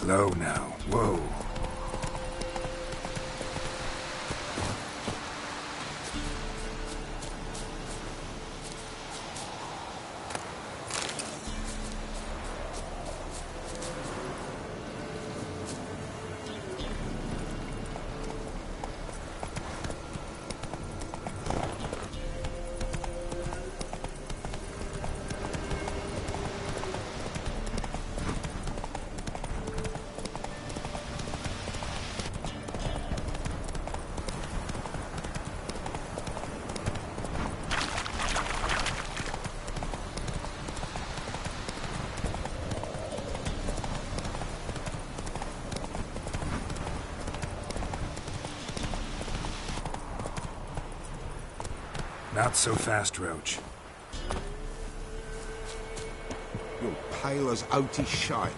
Slow now. Whoa. Not so fast, Roach. You're pale as oaty shite.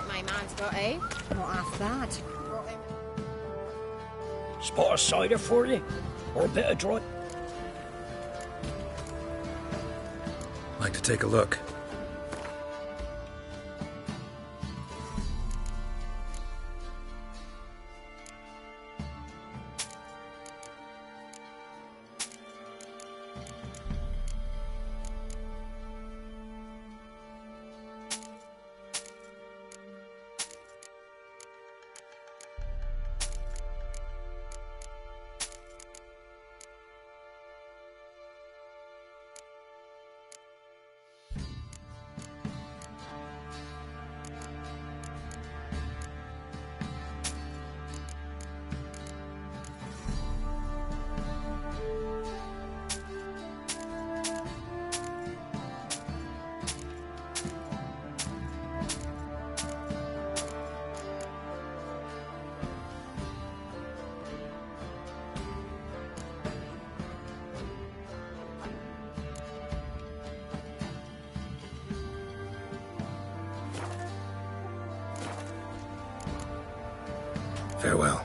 My man's got, eh? Not half bad. Spot a cider for you? Or a bit of dry? Like to take a look. Farewell.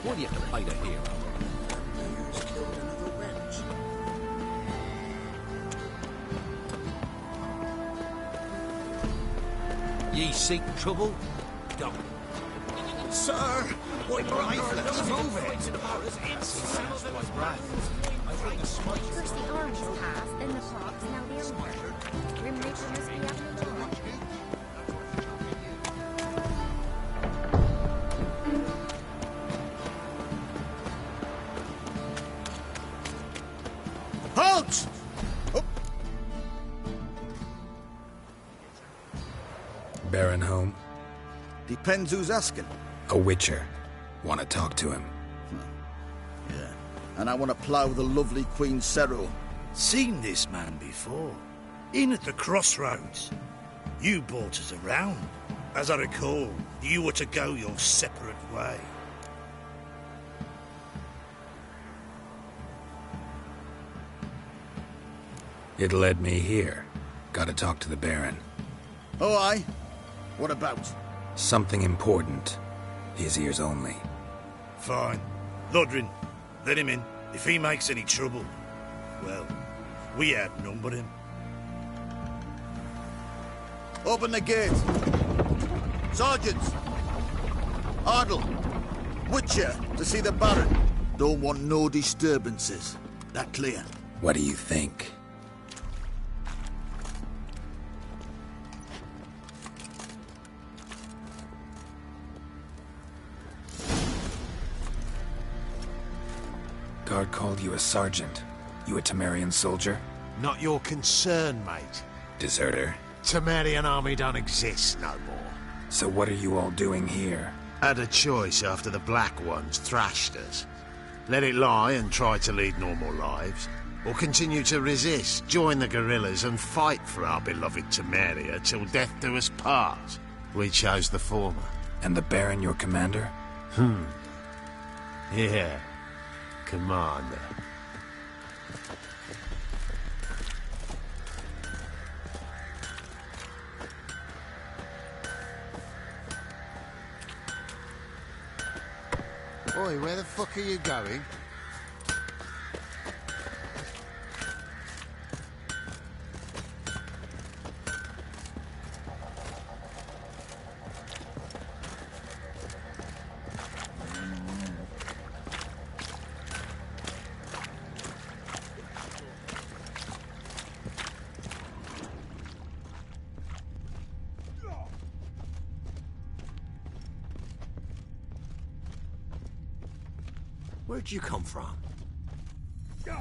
Why do you have to play the hero? Ye seek trouble? Don't. Sir! What brave, let's move it! First the armies passed, then the fox, now the emperor. Grim Reaper must be after the law. Halt! Baron home? Depends who's asking. A witcher. Want to talk to him. Yeah. And I want to plough the lovely Queen Cero. Seen this man before. In at the crossroads. You brought us around. As I recall, you were to go your separate way. It led me here. Gotta talk to the Baron. Oh, aye? What about? Something important. His ears only. Fine. Lodrin, let him in. If he makes any trouble, well, we outnumber him. Open the gate. Sergeants! Ardle! Witcher, to see the Baron. Don't want no disturbances. That clear? What do you think? Guard called you a sergeant. You a Temerian soldier? Not your concern, mate. Deserter? Temerian army don't exist no more. So what are you all doing here? Had a choice after the Black Ones thrashed us. Let it lie and try to lead normal lives, or continue to resist, join the guerrillas and fight for our beloved Temeria till death do us part. We chose the former. And the Baron your commander? Yeah. Commander. Oi, where the fuck are you going? Where'd you come from? Get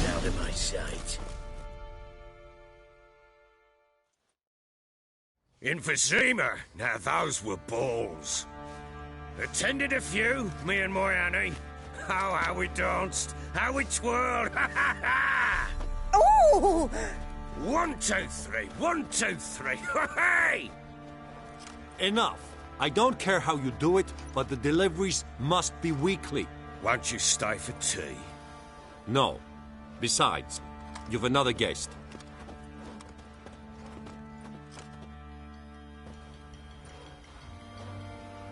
out of my sight. Emphysema! Now those were balls. Attended a few, me and my Annie. Oh, how we danced, how we twirled, ha ha ha! Oh! 1, 2, 3, 1, 2, 3, hey! Enough. I don't care how you do it, but the deliveries must be weekly. Won't you stay for tea? No. Besides, you've another guest.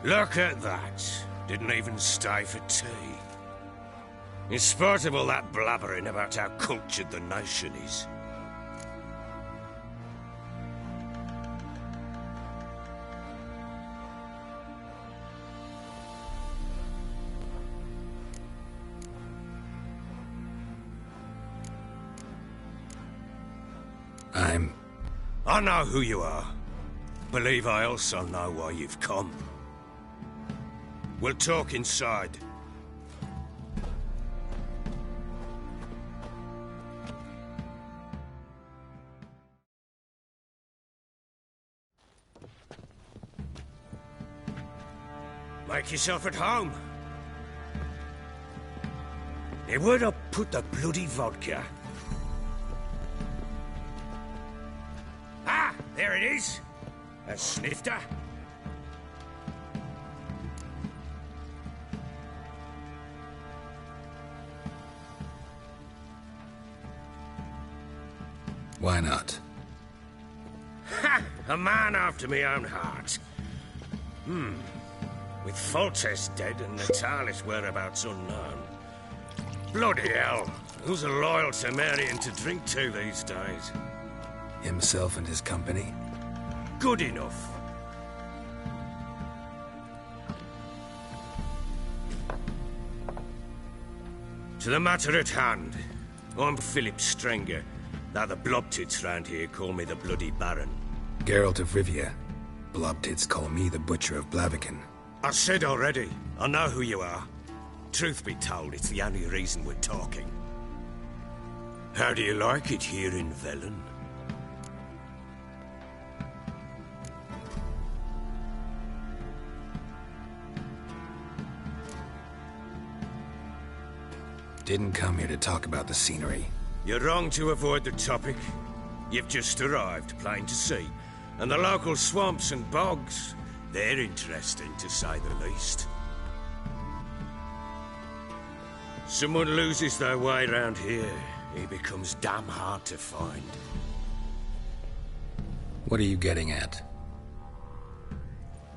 Look at that. Didn't even stay for tea. In spite of all that blabbering about how cultured the nation is. I know who you are. Believe I also know why you've come. We'll talk inside. Make yourself at home. Now, where'd I put the bloody vodka? Ah, there it is. A snifter. Why not? Ha! A man after my own heart. With Foltest dead and Natalis' whereabouts unknown. Bloody hell. Who's a loyal Temerian to drink to these days? Himself and his company? Good enough. To the matter at hand. I'm Philip Strenger, though the blobtits round here call me the Bloody Baron. Geralt of Rivia. Blobtits call me the Butcher of Blaviken. I said already, I know who you are. Truth be told, it's the only reason we're talking. How do you like it here in Velen? Didn't come here to talk about the scenery. You're wrong to avoid the topic. You've just arrived, plain to see. And the local swamps and bogs, they're interesting to say the least. Someone loses their way round here, he becomes damn hard to find. What are you getting at?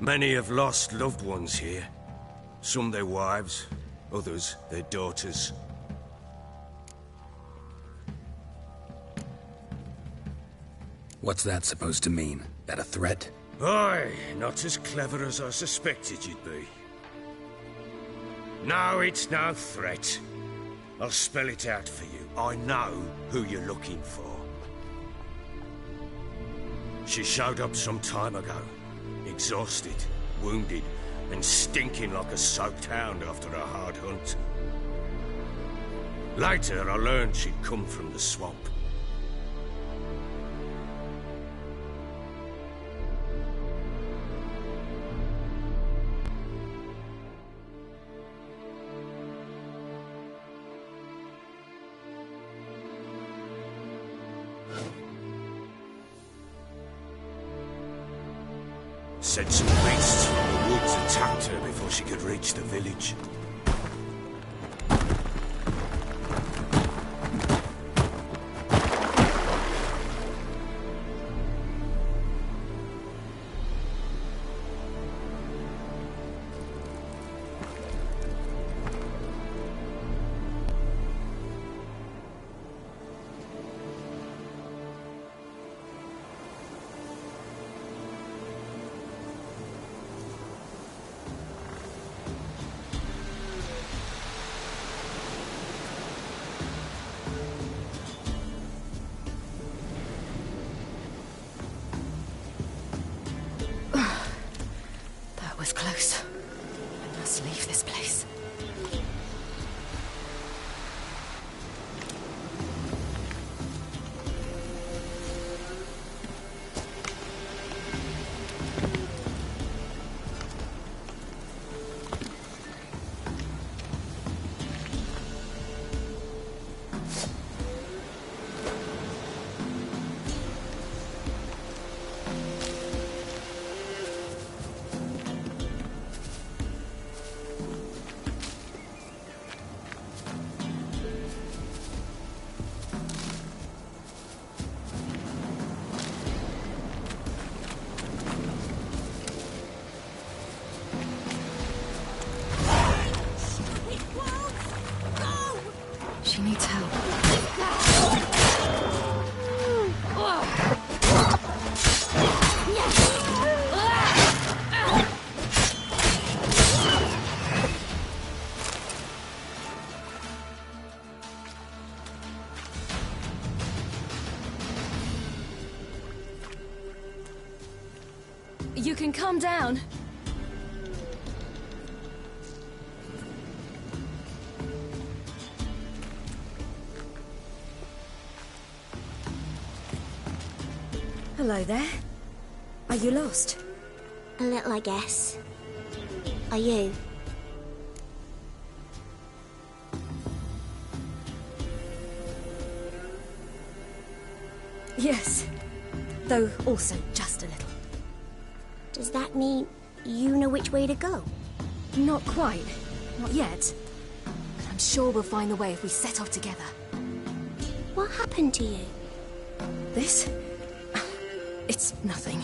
Many have lost loved ones here. Some their wives, others their daughters. What's that supposed to mean? That a threat? Aye, not as clever as I suspected you'd be. No, it's no threat. I'll spell it out for you. I know who you're looking for. She showed up some time ago. Exhausted, wounded, and stinking like a soaked hound after a hard hunt. Later, I learned she'd come from the swamp. Said some beasts from the woods attacked her before she could reach the village. Was close. I must leave this place. She needs help. You can calm down. Hello there. Are you lost? A little, I guess. Are you? Yes. Though also just a little. Does that mean you know which way to go? Not quite. Not yet. But I'm sure we'll find the way if we set off together. What happened to you? This? It's nothing.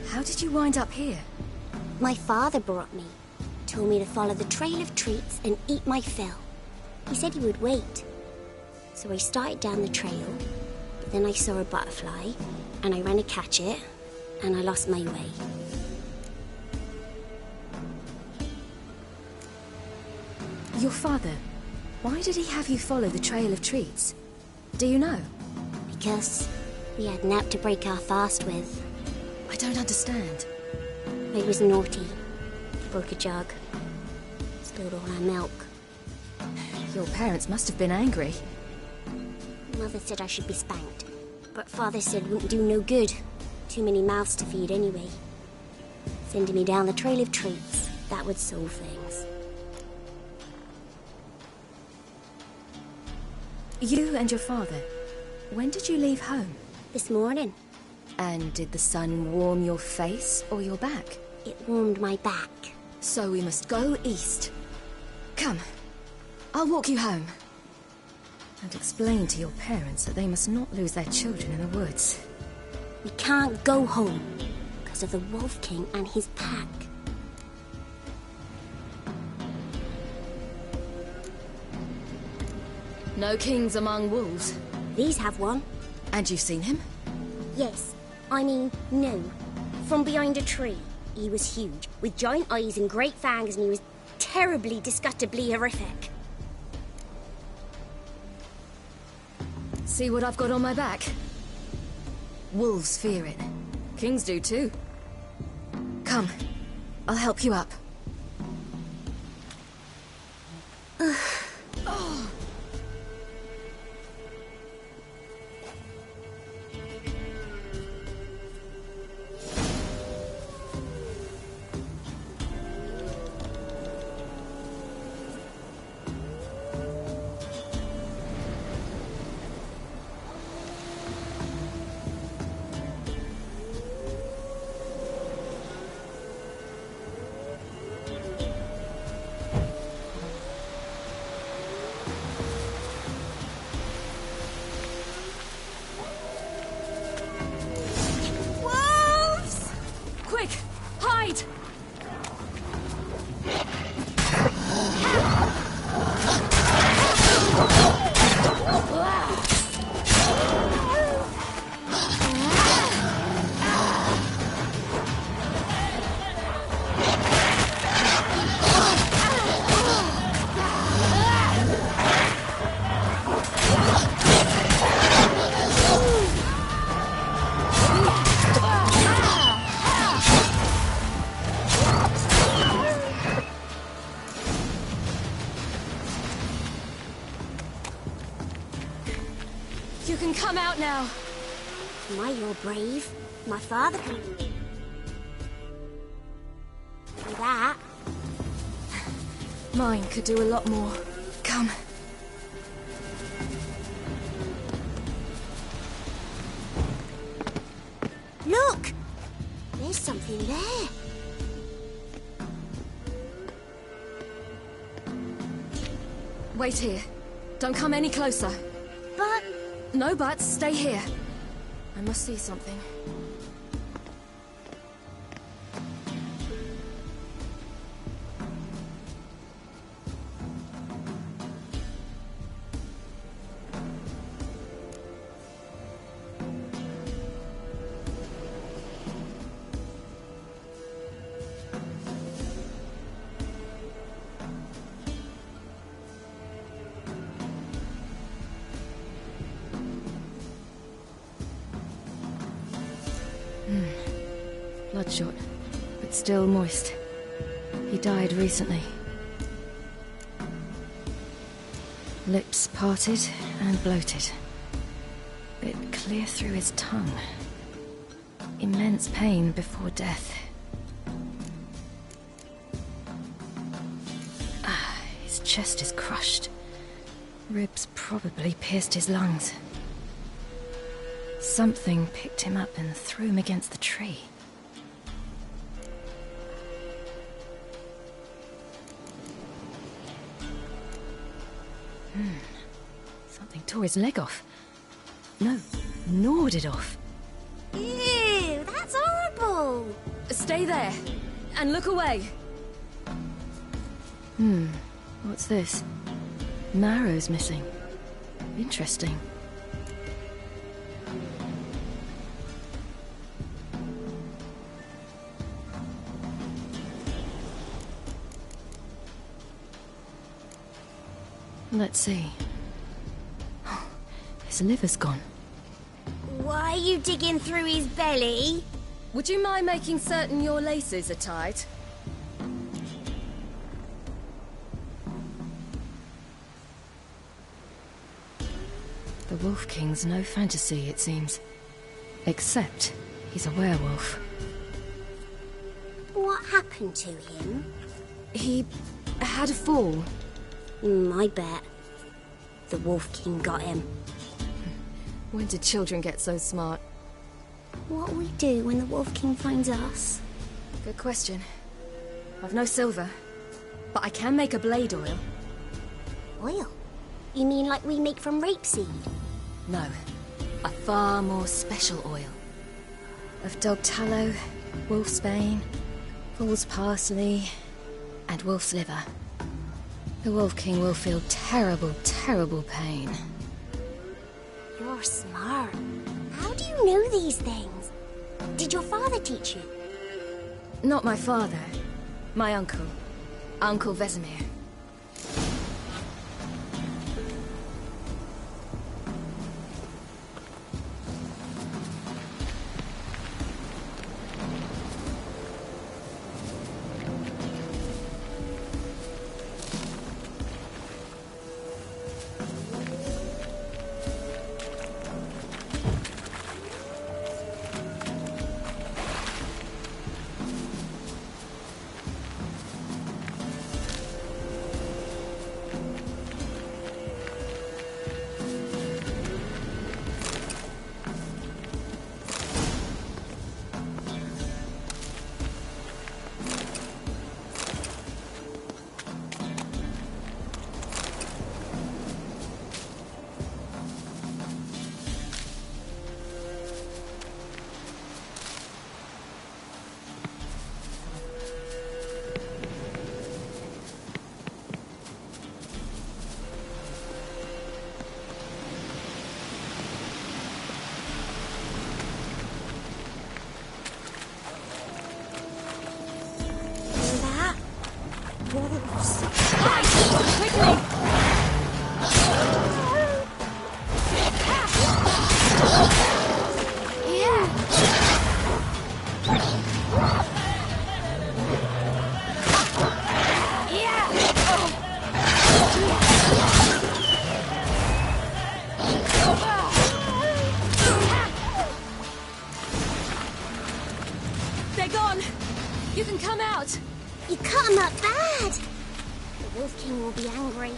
How did you wind up here? My father brought me. Told me to follow the trail of treats and eat my fill. He said he would wait. So I started down the trail, but then I saw a butterfly, and I ran to catch it, and I lost my way. Your father, why did he have you follow the trail of treats? Do you know? Because we had nap to break our fast with. I don't understand. I was naughty. Broke a jug. Spilled all our milk. Your parents must have been angry. Mother said I should be spanked, but Father said wouldn't do no good. Too many mouths to feed anyway. Sending me down the trail of treats, that would solve things. You and your father, when did you leave home? This morning. And did the sun warm your face or your back? It warmed my back. So we must go east. Come, I'll walk you home. And explain to your parents that they must not lose their children in the woods. We can't go home because of the Wolf King and his pack. No kings among wolves. These have one. And you've seen him? Yes. I mean, no. From behind a tree. He was huge, with giant eyes and great fangs, and he was terribly, disgustingly horrific. See what I've got on my back? Wolves fear it. Kings do too. Come, I'll help you up. You can come out now. My, you're brave. My father can do that. Mine could do a lot more. Come. Look! There's something there. Wait here. Don't come any closer. But... No buts. Stay here. I must see something. Bloodshot, but still moist. He died recently. Lips parted and bloated. Bit clear through his tongue. Immense pain before death. His chest is crushed. Ribs probably pierced his lungs. Something picked him up and threw him against the tree. Something tore his leg off. No, gnawed it off. Ew, that's horrible! Stay there, and look away. What's this? Marrow's missing. Interesting. Let's see. His liver's gone. Why are you digging through his belly? Would you mind making certain your laces are tied? The Wolf King's no fantasy, it seems. Except he's a werewolf. What happened to him? He had a fall. I bet. The Wolf King got him. When did children get so smart? What'll we do when the Wolf King finds us? Good question. I've no silver, but I can make a blade oil. Oil? You mean like we make from rapeseed? No, a far more special oil. Of dog tallow, wolf's bane, fool's parsley, and wolf's liver. The Wolf King will feel terrible, terrible pain. You're smart. How do you know these things? Did your father teach you? Not my father. My uncle. Uncle Vesemir. They're gone! You can come out! You cut him up bad! The Wolf King will be angry.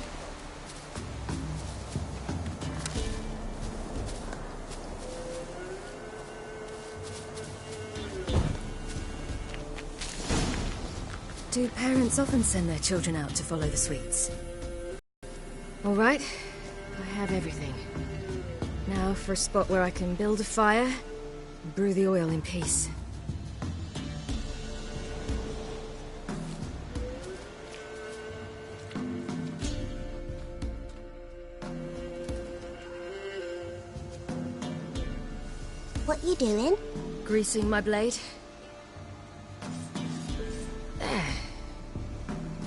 Do parents often send their children out to follow the sweets? All right, I have everything. Now for a spot where I can build a fire and brew the oil in peace. What you doing? Greasing my blade. There.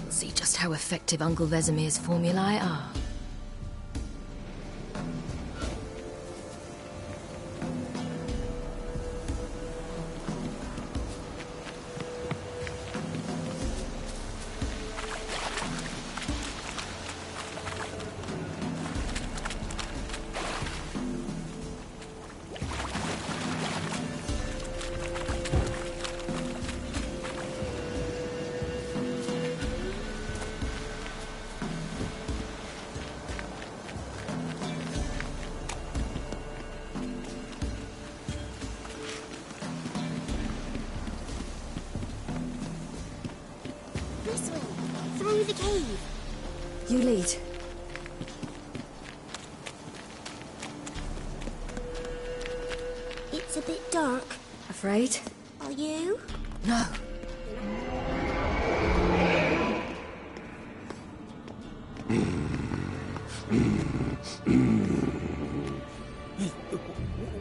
We'll see just how effective Uncle Vesemir's formulae are. This way, through the cave. You lead. It's a bit dark. Afraid? Are you? No.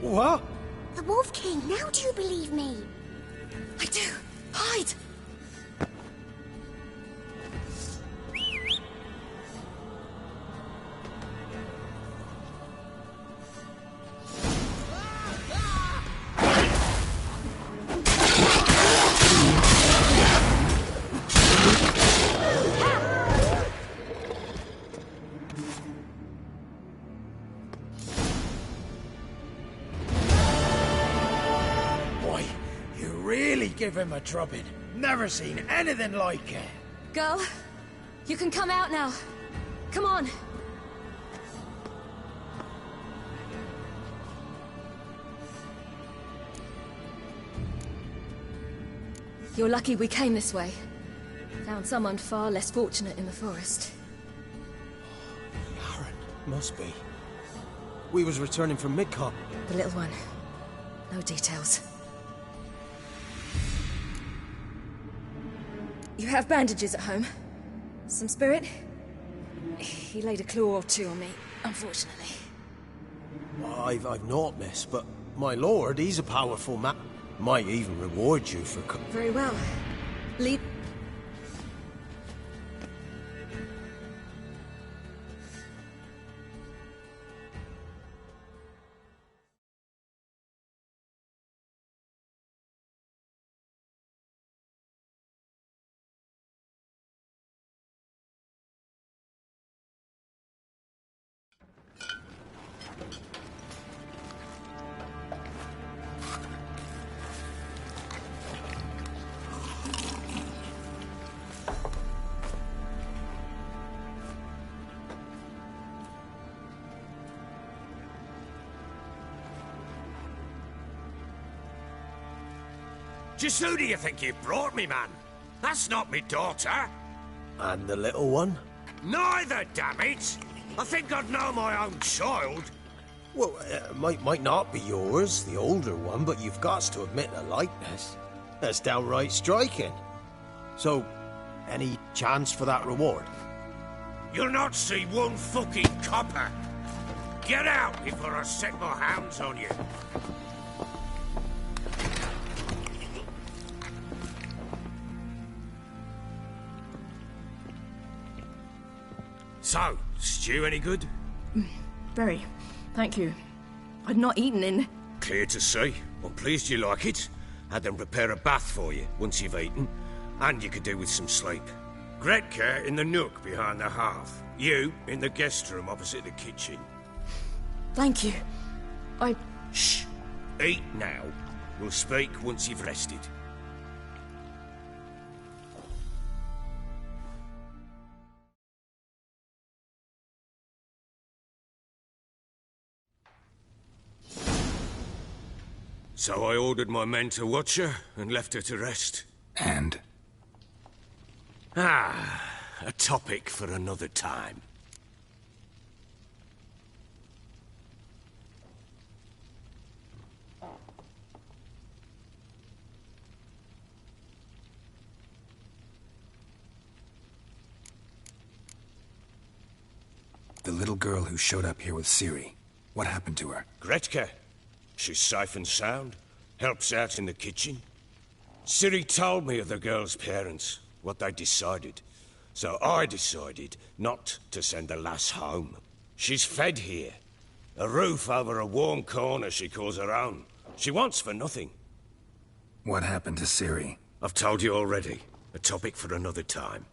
What? The Wolf King, now do you believe me? I do. Hide! Boy, you really give him a drubbing. Never seen anything like it. Girl, you can come out now. Come on. You're lucky we came this way. Found someone far less fortunate in the forest. Aaron, must be. We was returning from Midcop. The little one. No details. You have bandages at home? Some spirit? He laid a claw or two on me, unfortunately. I've not, miss, but my lord, he's a powerful man. Might even reward you for... Very well. Lead... Just who do you think you brought me, man? That's not me daughter. And the little one? Neither, damn it! I think I'd know my own child. Well, might not be yours, the older one, but you've got to admit a likeness. That's downright striking. So, any chance for that reward? You'll not see one fucking copper. Get out before I set my hounds on you. So, stew any good? Very. Thank you. I'd not eaten in... Clear to see. I'm pleased you like it. Had them prepare a bath for you once you've eaten, and you could do with some sleep. Gretka in the nook behind the hearth. You in the guest room opposite the kitchen. Thank you. Shh. Eat now. We'll speak once you've rested. So I ordered my men to watch her and left her to rest. And? A topic for another time. The little girl who showed up here with Ciri. What happened to her? Gretka. She's safe and sound. Helps out in the kitchen. Ciri told me of the girl's parents, what they decided. So I decided not to send the lass home. She's fed here. A roof over a warm corner she calls her own. She wants for nothing. What happened to Ciri? I've told you already. A topic for another time.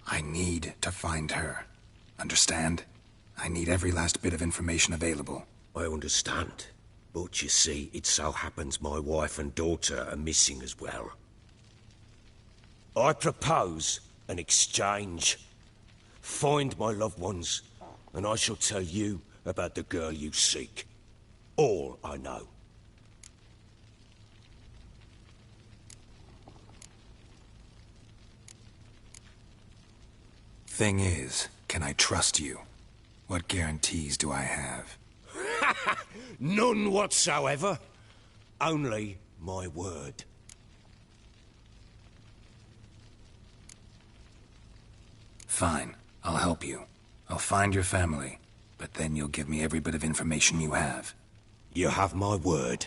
I need to find her. Understand? I need every last bit of information available. I understand. But you see, it so happens my wife and daughter are missing as well. I propose an exchange. Find my loved ones, and I shall tell you about the girl you seek. All I know. Thing is, can I trust you? What guarantees do I have? None whatsoever. Only my word. Fine, I'll help you. I'll find your family, but then you'll give me every bit of information you have. You have my word.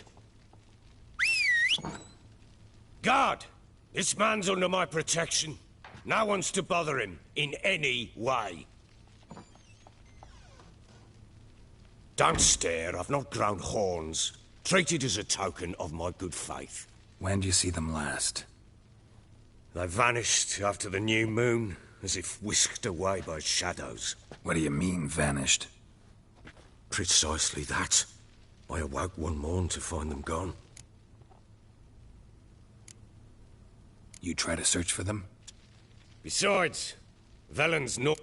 Guard! This man's under my protection. No one's to bother him in any way. Don't stare, I've not grown horns. Treat it as a token of my good faith. When do you see them last? They vanished after the new moon, as if whisked away by shadows. What do you mean, vanished? Precisely that. I awoke one morn to find them gone. You try to search for them? Besides, Velen's not...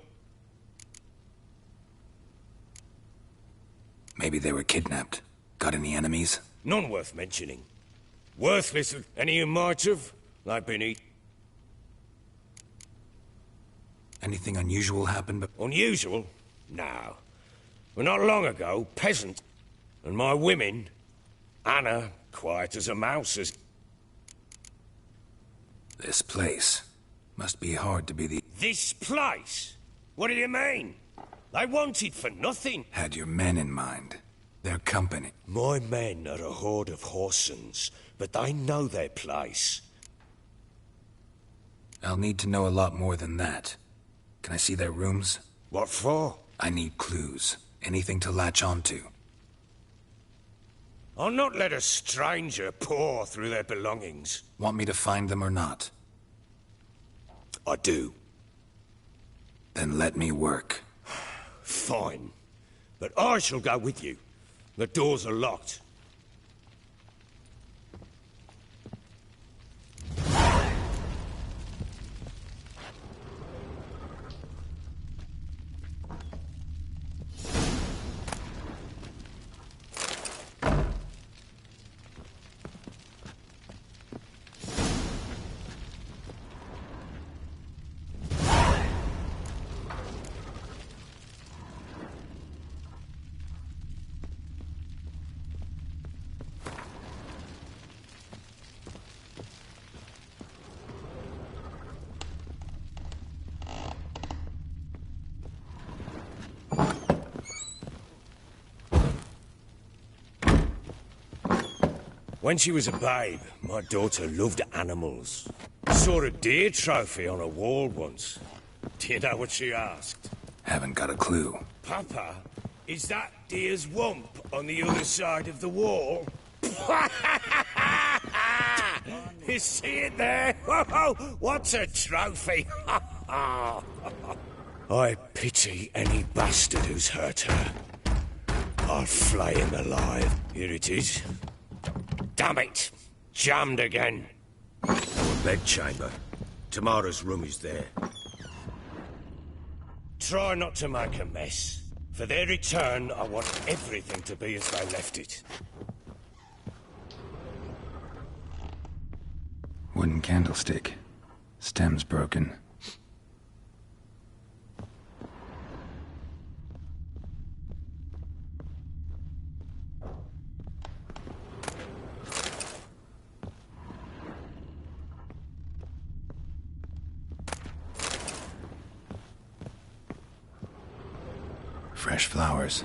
Maybe they were kidnapped. Got any enemies? None worth mentioning. Worthless, any who might have, they've been eaten. Anything unusual happened? Unusual? No. Well, not long ago, peasant, and my women, Anna, quiet as a mouse, as... This place must be hard to be the... This place? What do you mean? They wanted for nothing. Had your men in mind. Their company. My men are a horde of whoresons, but they know their place. I'll need to know a lot more than that. Can I see their rooms? What for? I need clues. Anything to latch onto. I'll not let a stranger pore through their belongings. Want me to find them or not? I do. Then let me work. Fine. But I shall go with you. The doors are locked. When she was a babe, my daughter loved animals. Saw a deer trophy on a wall once. Do you know what she asked? Haven't got a clue. Papa, is that deer's wump on the other side of the wall? You see it there? Whoa, what's a trophy? I pity any bastard who's hurt her. I'll flay him alive. Here it is. Damn it! Jammed again. Our bedchamber. Tamara's room is there. Try not to make a mess. For their return, I want everything to be as they left it. Wooden candlestick. Stem's broken. Fresh flowers.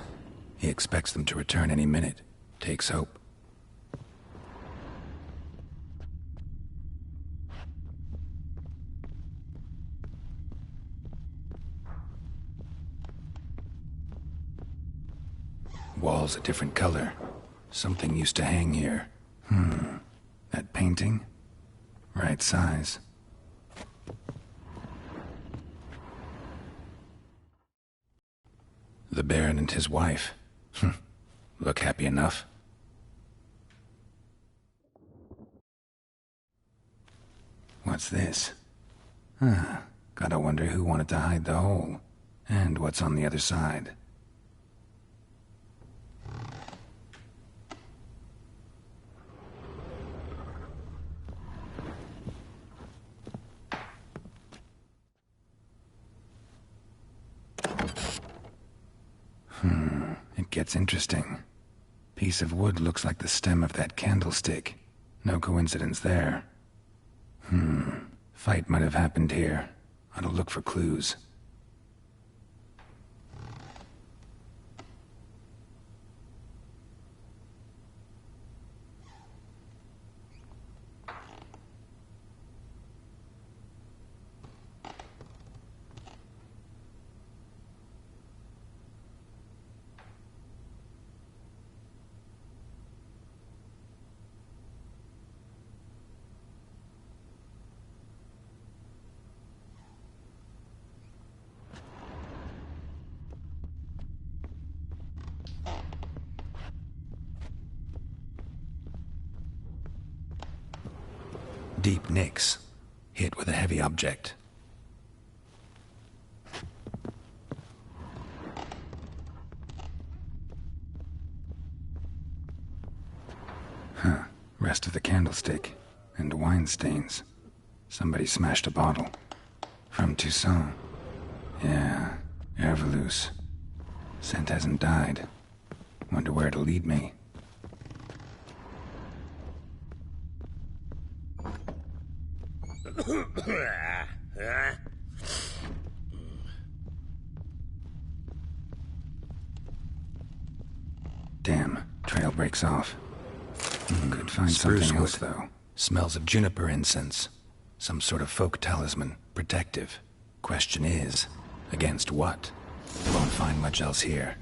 He expects them to return any minute. Takes hope. Walls a different color. Something used to hang here. That painting? Right size. The Baron and his wife. Look happy enough. What's this? Gotta wonder who wanted to hide the hole. And what's on the other side. gets interesting. Piece of wood looks like the stem of that candlestick. No coincidence there. Fight might have happened here. Ought to look for clues. Deep nicks, hit with a heavy object. Rest of the candlestick, and wine stains. Somebody smashed a bottle. From Toussaint. Yeah, Herveloos. Scent hasn't died. Wonder where it'll lead me. Damn, trail breaks off. Could find something else, though. Smells of juniper incense. Some sort of folk talisman. Protective. Question is, against what? Won't find much else here.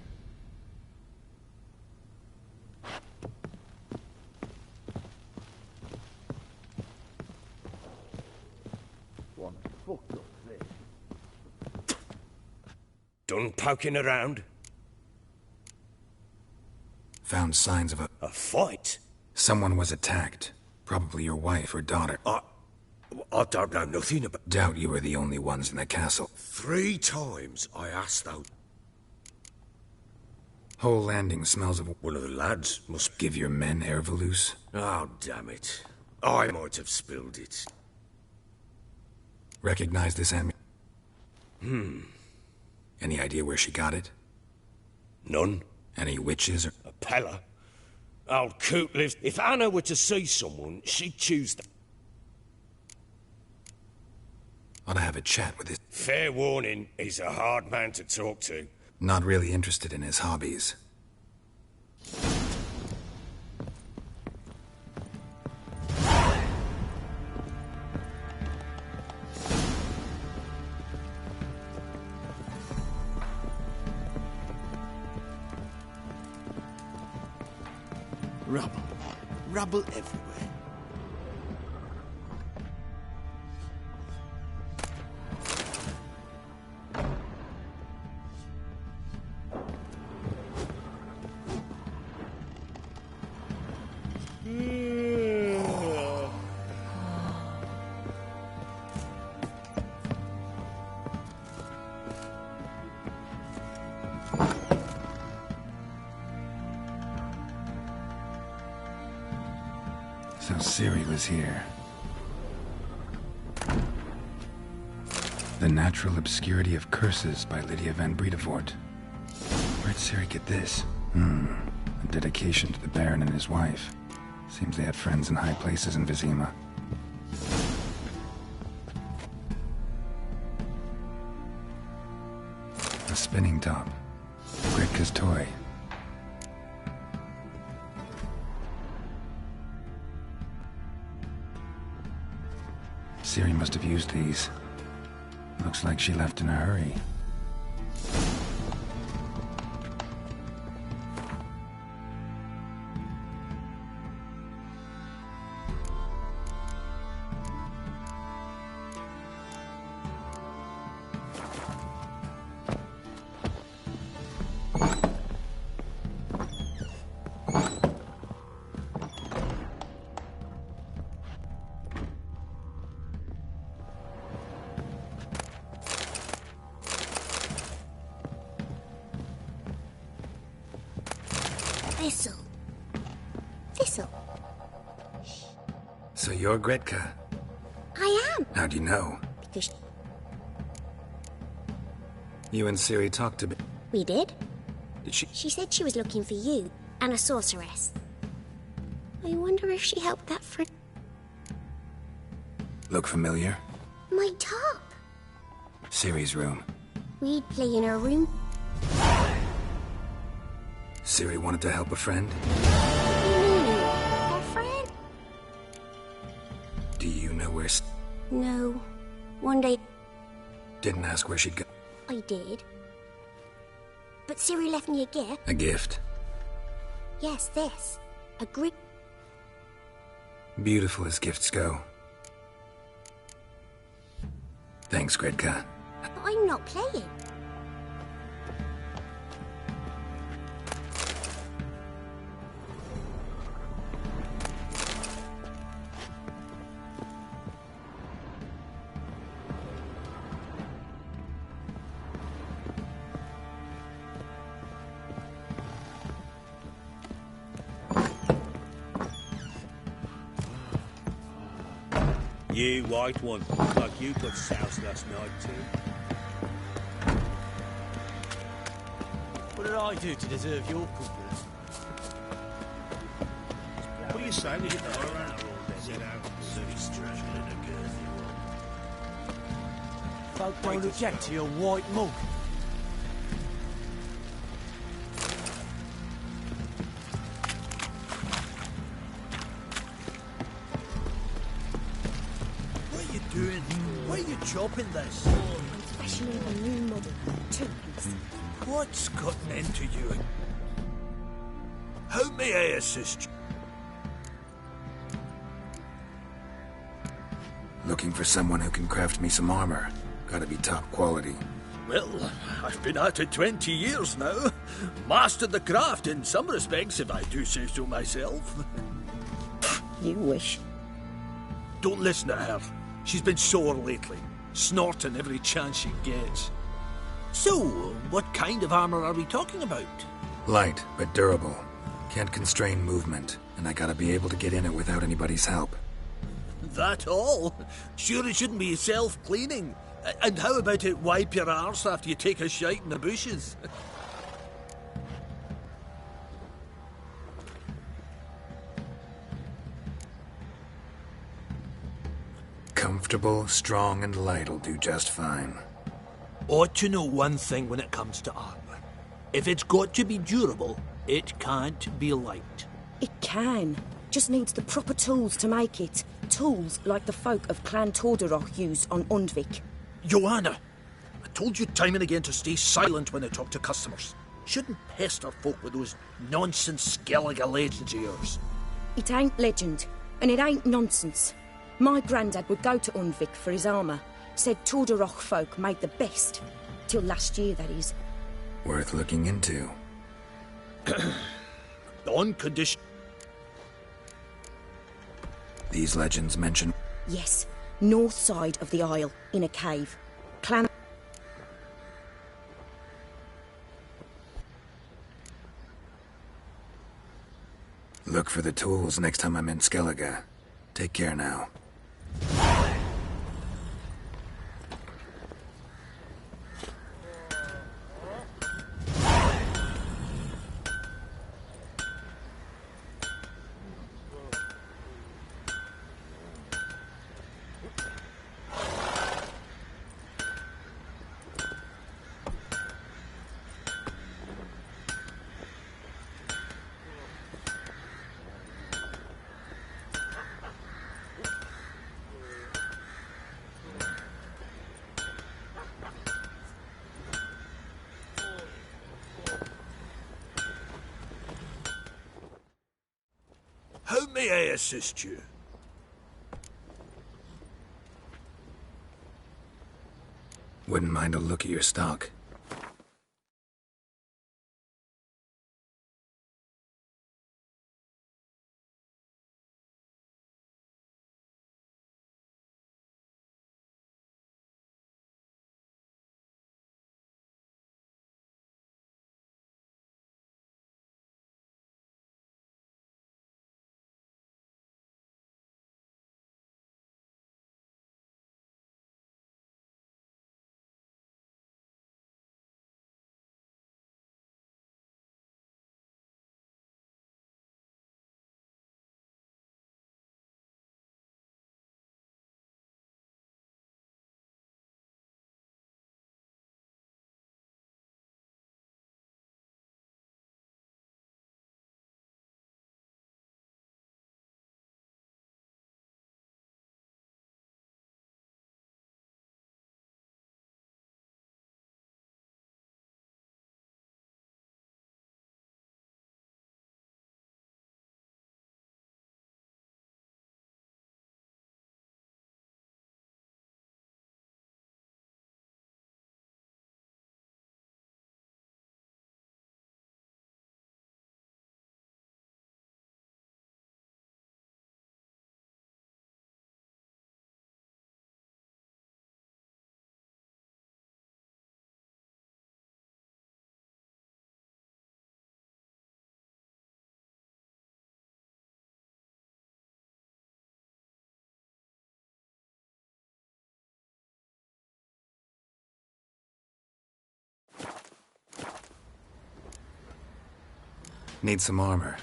Done poking around? Found signs of a fight? Someone was attacked. Probably your wife or daughter. I don't know nothing about... Doubt you were the only ones in the castle. 3 times I asked out. Whole landing smells of... One of the lads must... Give your men Herveloos? Oh, damn it. I might have spilled it. Recognize this ammunition? Any idea where she got it? None. Any witches or... A Pella? Old Coot lives... If Anna were to see someone, she'd choose them. Ought to have a chat with this... Fair warning, he's a hard man to talk to. Not really interested in his hobbies. Rubble. Rubble everywhere. So Ciri was here. The Natural Obscurity of Curses by Lydia van Bredevoort. Where'd Ciri get this? A dedication to the Baron and his wife. Seems they had friends in high places in Vizima. A spinning top. Gretka's toy. Ciri must have used these. Looks like she left in a hurry. Thistle. So you're Gretka? I am. How'd you know? Because You and Ciri talked a bit. we did. She said she was looking for you and a sorceress. I wonder if she helped that friend. Look familiar? My top! Ciri's room. We'd play in her room. Ciri wanted to help a friend? Her friend? Do you know where... No. One day Didn't ask where she'd go. I did. But Ciri left me a gift. A gift? Yes, this. A grip. Beautiful as gifts go. Thanks, Gredka. But I'm not playing. You white one, like you got soused last night too. What did I do to deserve your company? What do you say? We get the horror out Folk don't object to your white mug. Doing? Why are you chopping this? I'm fashioning a new model. 2 piece. What's gotten into you? How may I assist you? Looking for someone who can craft me some armor. Gotta be top quality. Well, I've been at it 20 years now. Mastered the craft in some respects, if I do say so myself. You wish. Don't listen to her. She's been sore lately, snorting every chance she gets. So, what kind of armor are we talking about? Light, but durable. Can't constrain movement, and I gotta be able to get in it without anybody's help. That all? Sure it shouldn't be self-cleaning. And how about it wipe your arse after you take a shite in the bushes? Comfortable, strong, and light'll do just fine. Ought to know one thing when it comes to armor. If it's got to be durable, it can't be light. It can. Just needs the proper tools to make it. Tools like the folk of Clan Tordaroch use on Undvik. Joanna, I told you time and again to stay silent when I talk to customers. Shouldn't pester folk with those nonsense Skellige legends of yours. It ain't legend, and it ain't nonsense. My granddad would go to Undvik for his armour. Said Tordaroch folk made the best. Till last year, that is. Worth looking into. On condition... These legends mention... Yes, north side of the Isle, in a cave. Clan... Look for the tools next time I'm in Skellige. Take care now. How may I assist you? Wouldn't mind a look at your stock. Need some armor.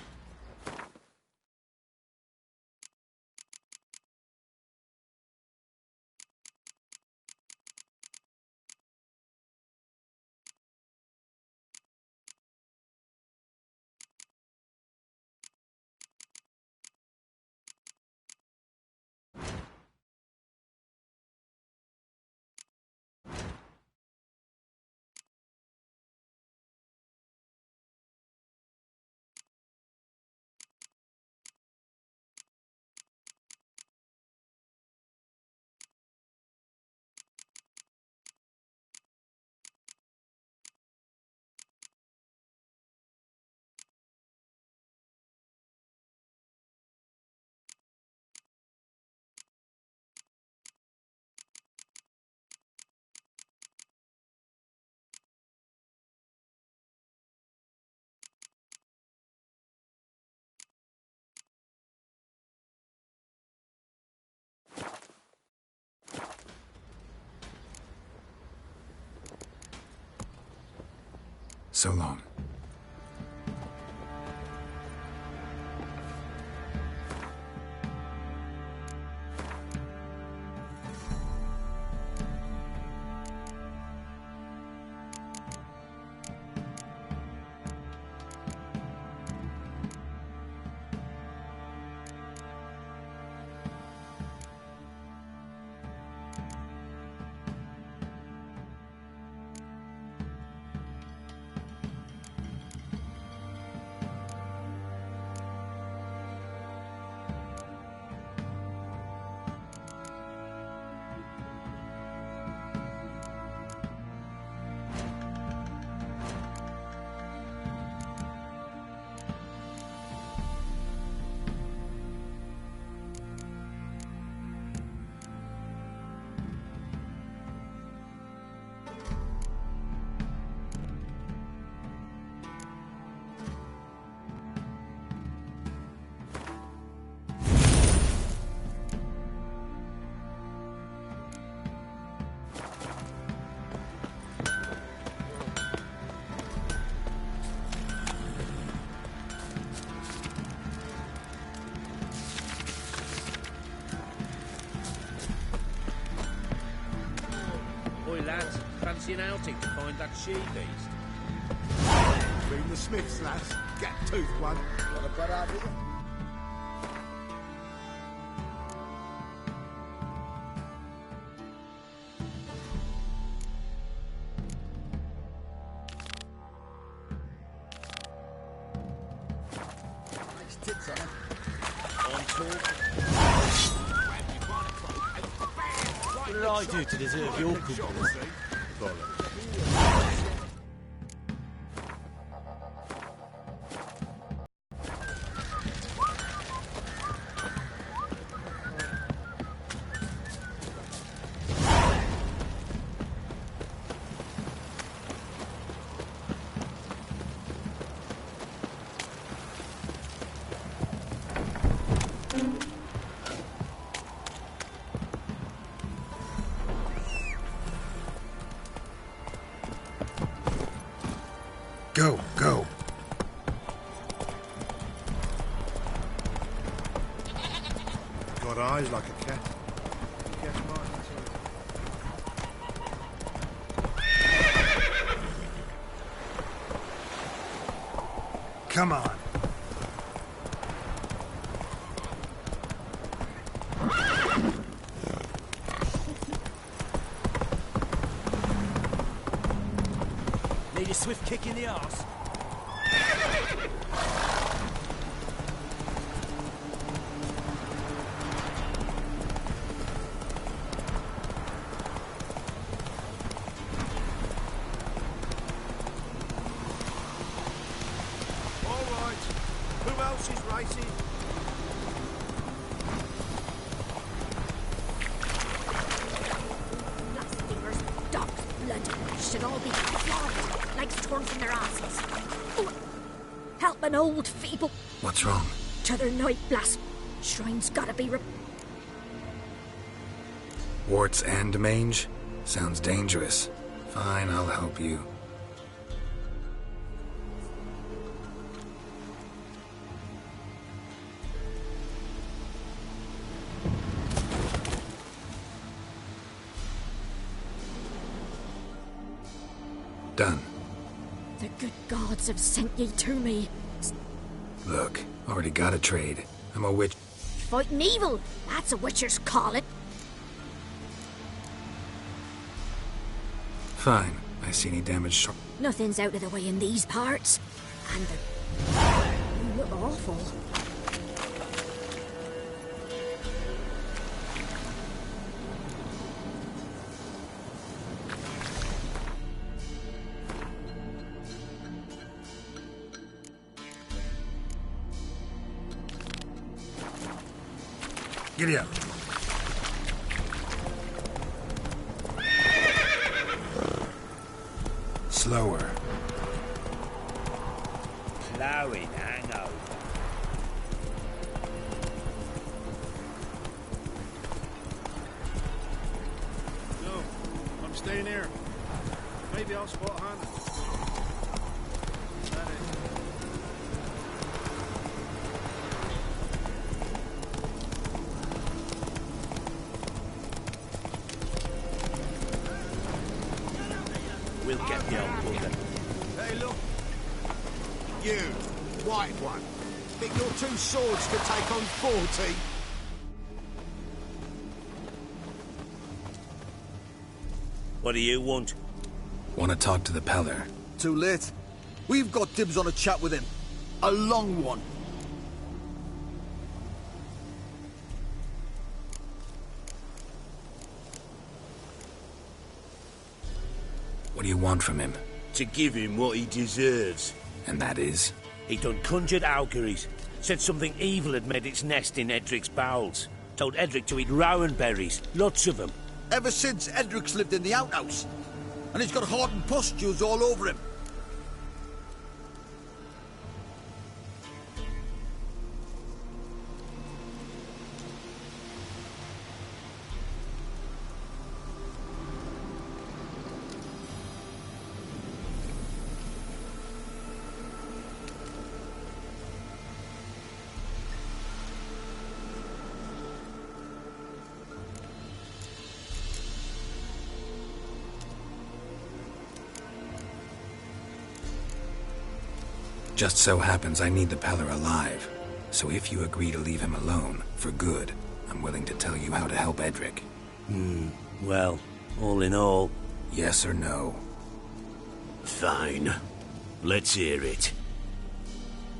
So long. Lads, fancy an outing to find that she-beast? Bring the Smiths, lads. Get toothed one. What a bad idea. Nice tits on him. On talk. What did I do to deserve your company? Go, go. Got eyes like a cat. Guess mine, Come on. Need a swift kick in the arse. All right. Who else is racing? Blasphemers, dogs, blood, should all be flogged, legs torn from their asses. Oh, help an old feeble What's wrong? to their night blast. Shrine's gotta be Warts and mange? Sounds dangerous. Fine, I'll help you. done. The good gods have sent ye to me. Look, already got a trade. I'm a witch. Fighting evil, that's a witcher's calling. Fine. I see any damage. Nothing's out of the way in these parts. And you look awful. Giddy up. Slower. Plowing hangover. No, I'm staying here. Maybe I'll spot Hannah. That is. We'll get the old bugger. Hey, look. You, white one. Think your two swords could take on 40? What do you want? Want to talk to the Peller? Too late. We've got dibs on a chat with him. A long one. What do you want from him? To give him what he deserves. And that is? He done conjured auguries. Said something evil had made its nest in Edric's bowels. Told Edric to eat rowan berries. Lots of them. Ever since Edric's lived in the outhouse. And he's got hardened pustules all over him. Just so happens I need the Peller alive. So if you agree to leave him alone, for good, I'm willing to tell you how to help Edric. Well, all in all... Yes or no? Fine. Let's hear it.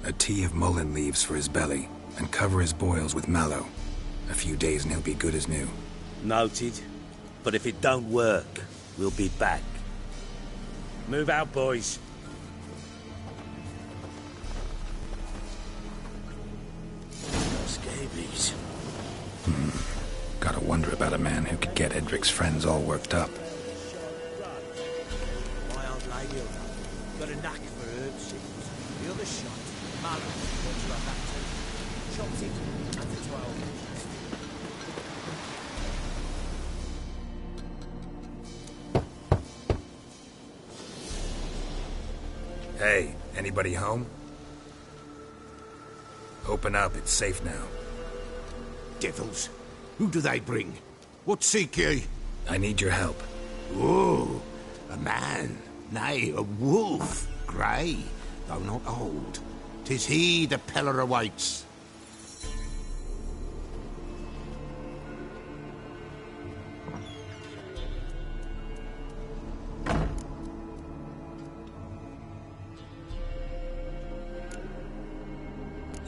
A tea of mullein leaves for his belly, and cover his boils with mallow. A few days and he'll be good as new. Noted. But if it don't work, we'll be back. Move out, boys. Scabies. Gotta wonder about a man who could get Edric's friends all worked up. My old lady got a knack for herb seeds. The other shot, mallow, wants to have that too. Chopped it under 12 inches. Hey, anybody home? Open up, it's safe now. Devils. Who do they bring? What seek ye? I need your help. Oh, a man. Nay, a wolf. Grey, though not old. 'Tis he the Peller awaits.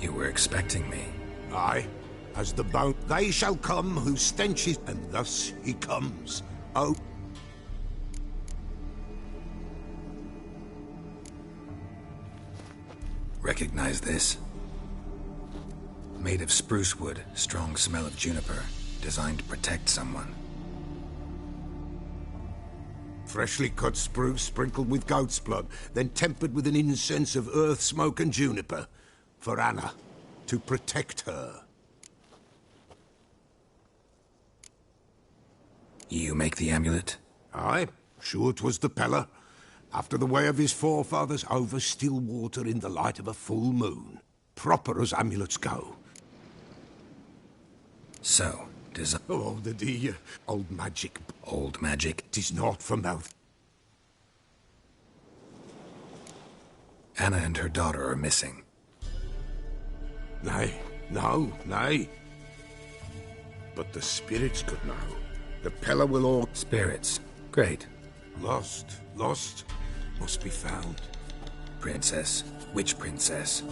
You were expecting me. Aye, as the bone. They shall come whose stench is... And thus he comes. Oh. Recognize this? Made of spruce wood, strong smell of juniper. Designed to protect someone. Freshly cut spruce sprinkled with goat's blood, then tempered with an incense of earth, smoke and juniper. For Anna, to protect her. You make the amulet? Aye, sure 'twas the Peller. After the way of his forefathers, over still water in the light of a full moon. Proper as amulets go. So, Oh, old magic. Old magic? 'Tis not for mouth. Anna and her daughter are missing. Nay, no, nay. But the spirits could know. The Pella will all... Spirits. Great. Lost, must be found. Princess? Which princess?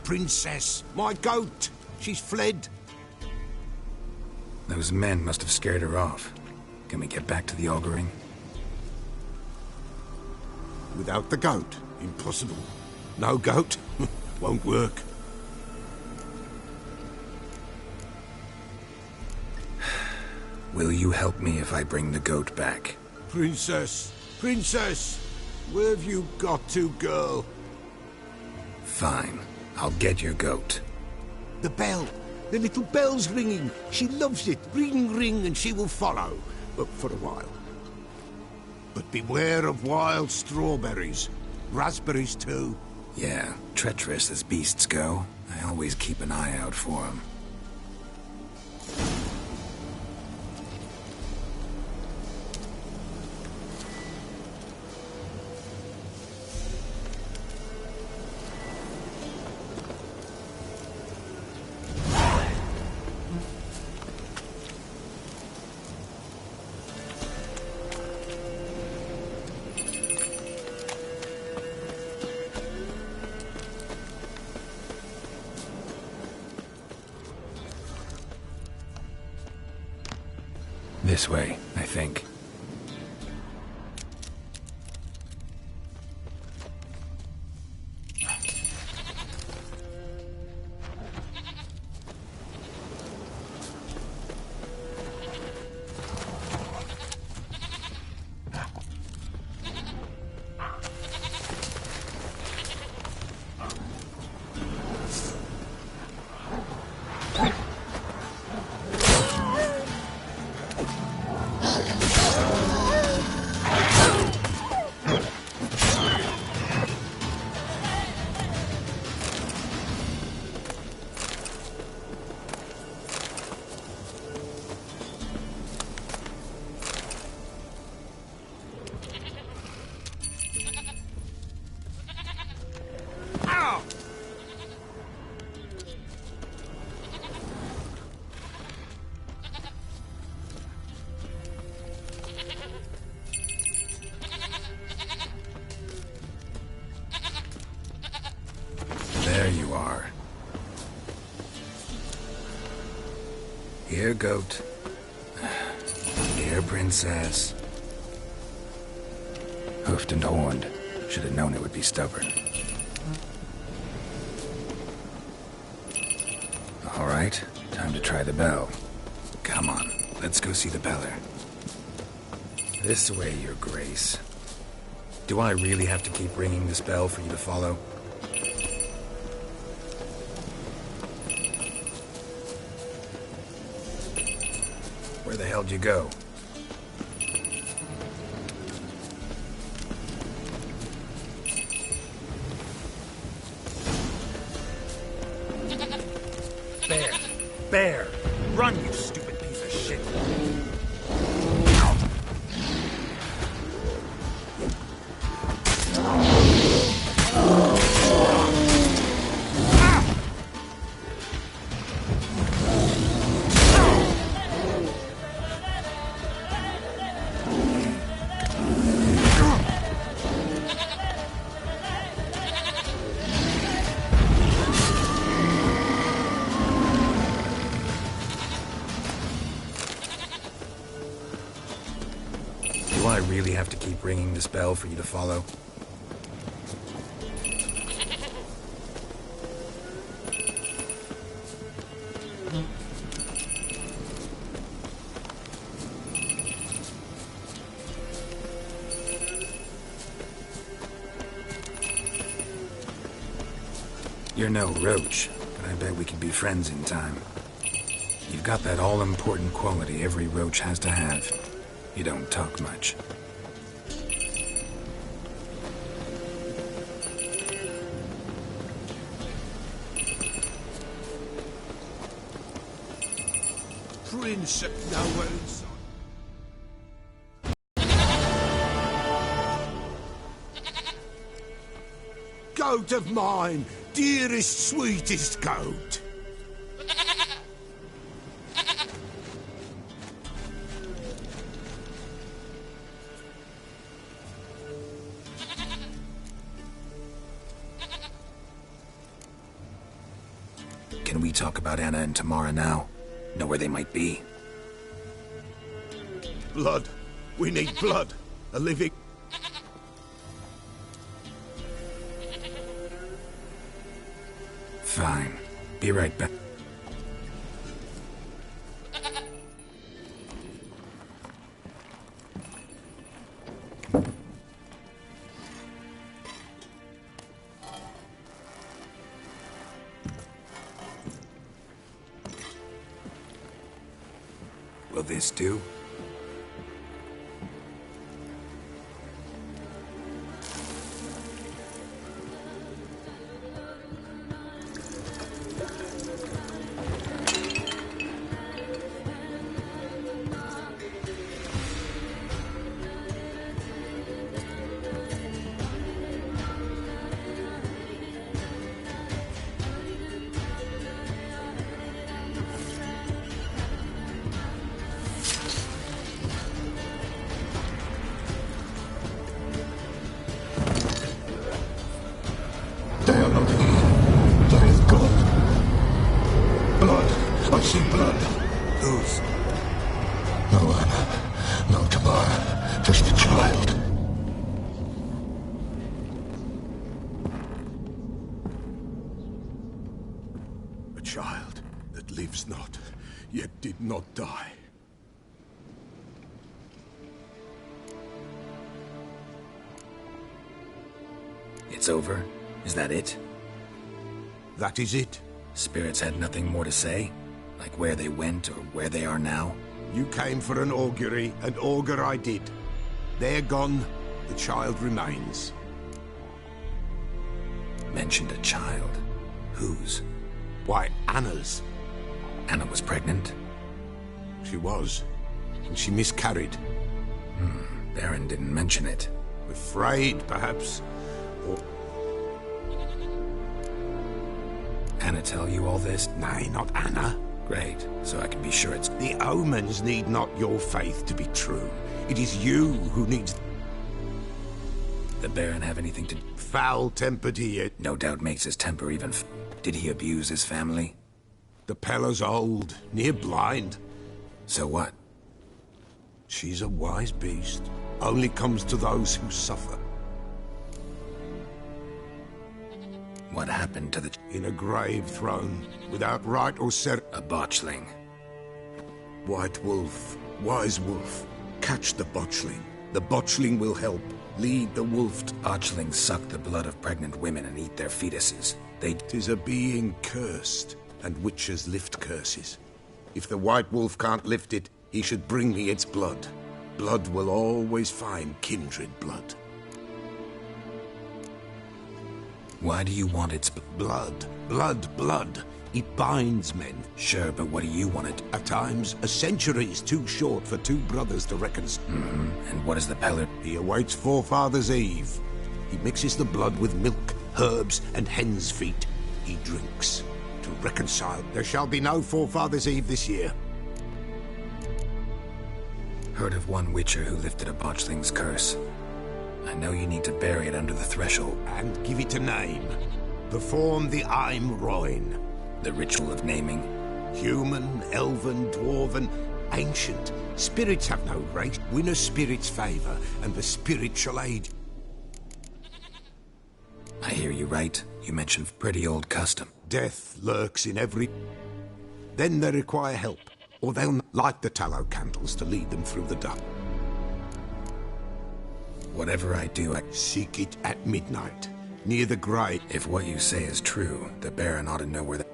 Princess, my goat. She's fled. Those men must have scared her off. Can we get back to the auguring? Without the goat, impossible. No goat, won't work. Will you help me if I bring the goat back? Princess, princess, where have you got to, girl? Fine. I'll get your goat. The bell. The little bell's ringing. She loves it. Ring, ring, and she will follow. But for a while. But beware of wild strawberries. Raspberries, too. Yeah, treacherous as beasts go. I always keep an eye out for them. This way, I think. There you are. Here, goat. Here, princess. Hoofed and horned. Should have known it would be stubborn. All right, time to try the bell. Come on, let's go see the beller. This way, your grace. Do I really have to keep ringing this bell for you to follow? Where the hell'd you go? Bear! Bear! Run, you stupid piece of shit! Do I really have to keep ringing this bell for you to follow? You're no roach, but I bet we could be friends in time. You've got that all-important quality every roach has to have. You don't talk much. Prince, nowhere in sight. goat of mine, dearest, sweetest goat. Can we talk about Anna and Tamara now? Know where they might be? Blood. We need blood. A living... Fine. Be right back. Will this do? They are not here. There is God. Blood. I see blood. Whose? No Anna. No Tamara. Just a child. A child that lives not, yet did not die. It's over? Is that it? That is it. Spirits had nothing more to say? Like where they went or where they are now? You came for an augury, and augur I did. They're gone. The child remains. Mentioned a child. Whose? Why, Anna's. Anna was pregnant? She was. And she miscarried. Baron didn't mention it. Afraid, perhaps. Or... Anna tell you all this? Nay, not Anna. Great, so I can be sure it's... The omens need not your faith to be true. It is you who needs... The Baron have anything to... Foul-tempered he... No doubt makes his temper even... Did he abuse his family? The Pella's old, near blind. So what? She's a wise beast. Only comes to those who suffer. What happened to the... In a grave thrown, without right or A botchling. White wolf, wise wolf, catch the botchling. The botchling will help. Lead the wolf. Botchlings suck the blood of pregnant women and eat their fetuses. Tis a being cursed, and witches lift curses. If the white wolf can't lift it, he should bring me its blood. Blood will always find kindred blood. Why do you want its... Blood, blood, blood. It binds men. Sure, but what do you want it? At times, a century is too short for two brothers to reconcile. And what is the pellet? He awaits forefathers' eve. He mixes the blood with milk, herbs, and hen's feet. He drinks. To reconcile, there shall be no forefathers' eve this year. Heard of one witcher who lifted a botchling's curse. I know you need to bury it under the threshold. And give it a name. Perform the Aim Roin. The ritual of naming. Human, elven, dwarven, ancient. Spirits have no race. Win a spirit's favor, and the spirit shall aid. I hear you right. You mentioned pretty old custom. Death lurks in every... Then they require help, or they'll light the tallow candles to lead them through the dark. Whatever I do, I... Seek it at midnight, near the grave. If what you say is true, the Baron ought to know where the...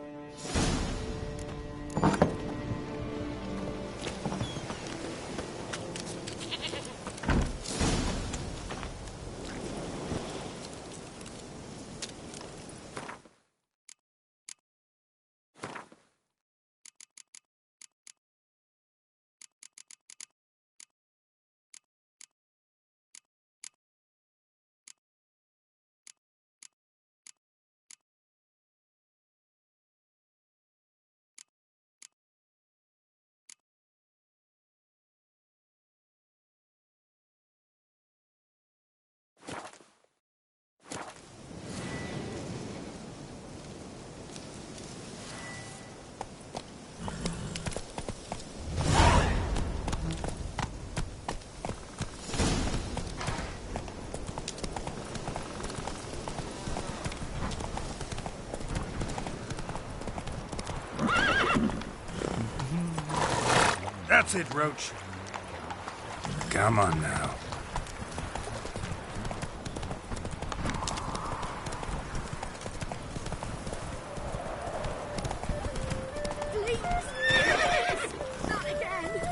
That's it, Roach. Come on now. Not again!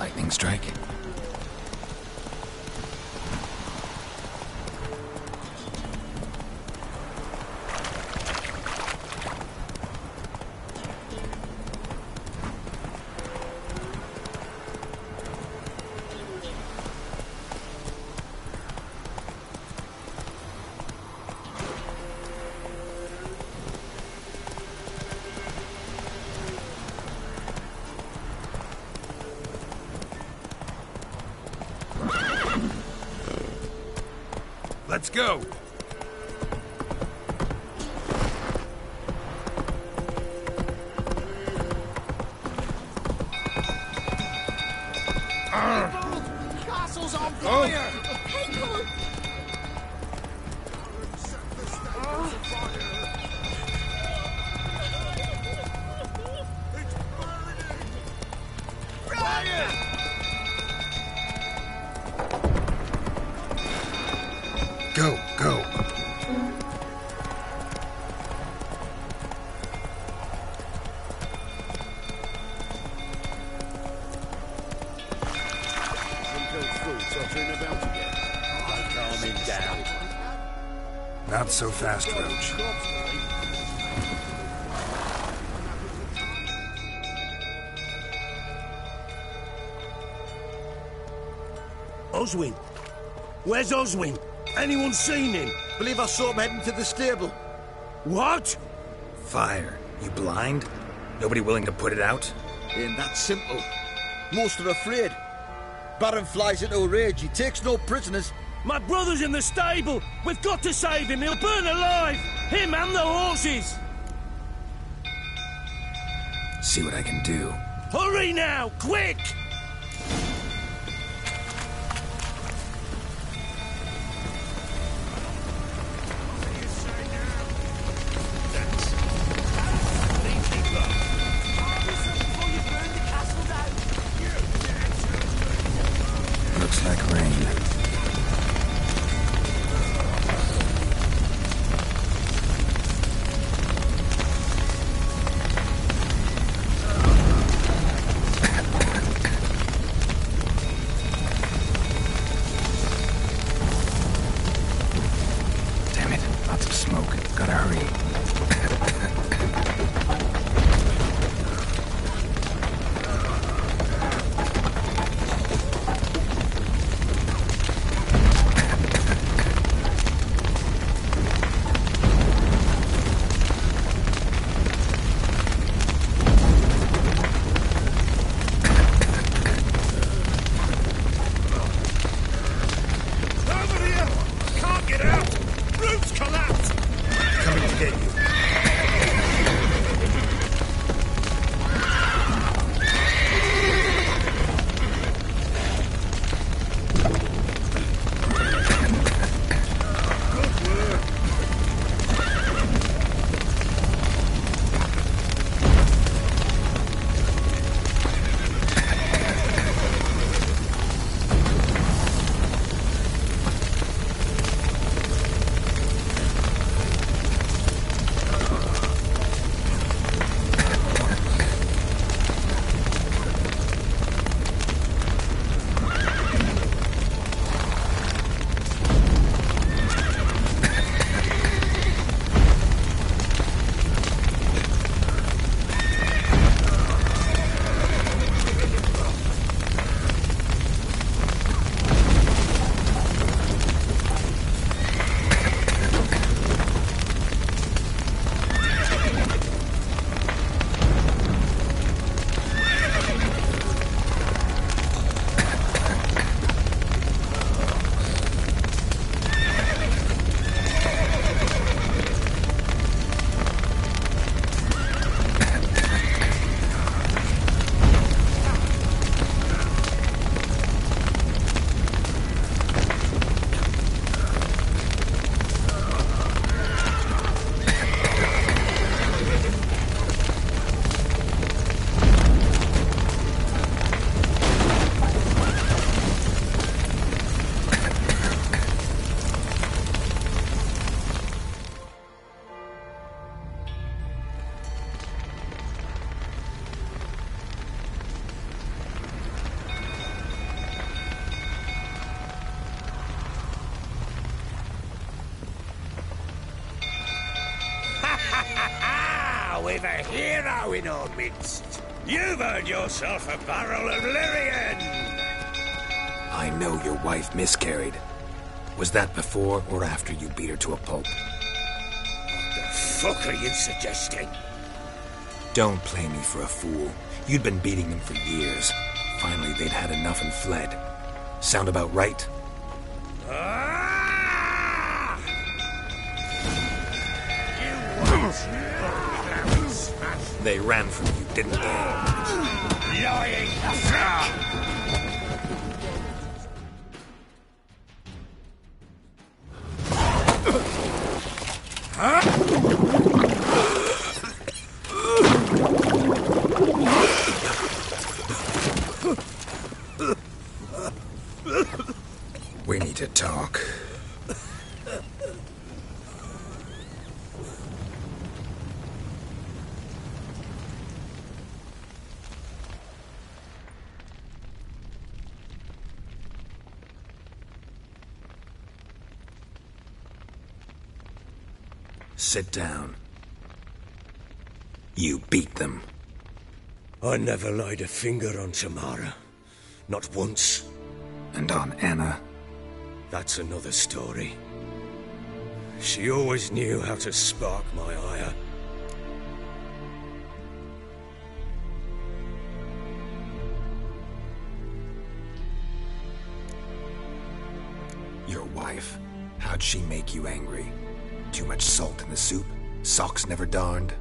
Lightning strike. Let's go! Castle's on fire! People! Go, go. Not so fast, Roach. Oswin? Where's Oswin? Anyone seen him? Believe I saw him heading to the stable. What? Fire. You blind? Nobody willing to put it out? Ain't that simple. Most are afraid. Baron flies into a rage. He takes no prisoners. My brother's in the stable. We've got to save him. He'll burn alive. Him and the horses. See what I can do. Hurry now, quick! Looks like rain. we've a hero in our midst. You've earned yourself a barrel of Lyrian! I know your wife miscarried. Was that before or after you beat her to a pulp? What the fuck are you suggesting? Don't play me for a fool. You'd been beating them for years. Finally, they'd had enough and fled. Sound about right? They ran from you, didn't they? Lying We need to talk. Sit down. You beat them. I never laid a finger on Tamara. Not once. And on Anna? That's another story. She always knew how to spark my ire. Your wife. How'd she make you angry? Too much salt in the soup? Socks never darned?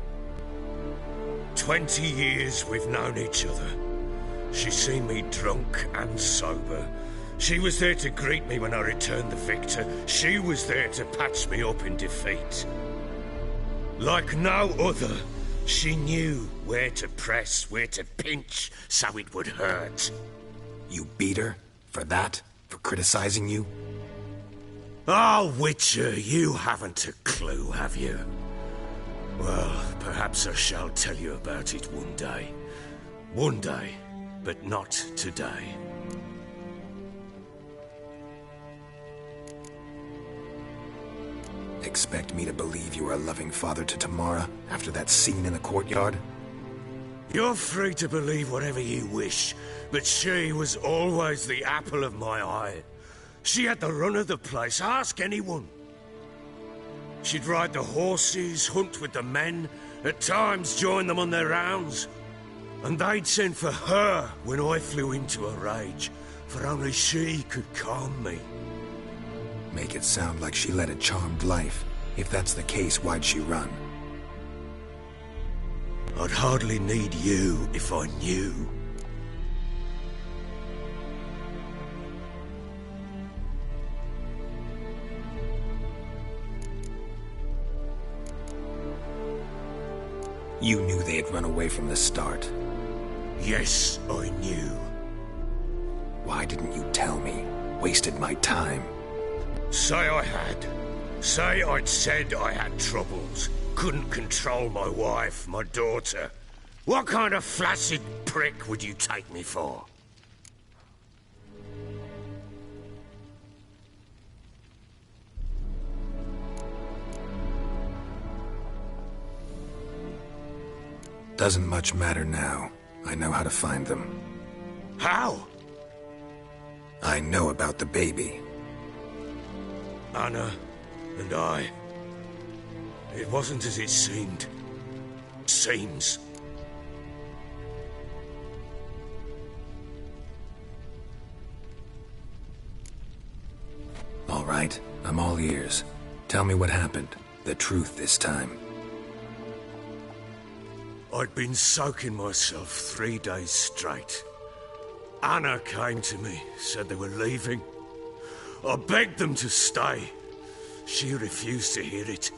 20 years we've known each other. She's seen me drunk and sober. She was there to greet me when I returned the victor. She was there to patch me up in defeat. Like no other, she knew where to press, where to pinch, so it would hurt. You beat her? For that? For criticizing you? Oh, Witcher, you haven't a clue, have you? Well, perhaps I shall tell you about it one day. One day, but not today. Expect me to believe you were a loving father to Tamara after that scene in the courtyard? You're free to believe whatever you wish, but she was always the apple of my eye. She had the run of the place, ask anyone. She'd ride the horses, hunt with the men, at times join them on their rounds. And they'd send for her when I flew into a rage, for only she could calm me. Make it sound like she led a charmed life. If that's the case, why'd she run? I'd hardly need you if I knew. You knew they had run away from the start. Yes, I knew. Why didn't you tell me? Wasted my time. Say I had. Say I'd said I had troubles. Couldn't control my wife, my daughter. What kind of flaccid prick would you take me for? Doesn't much matter now. I know how to find them. How? I know about the baby. Anna and I. It wasn't as it seemed. Seems. All right, I'm all ears. Tell me what happened. The truth this time. I'd been soaking myself 3 days straight. Anna came to me, said they were leaving. I begged them to stay. She refused to hear it.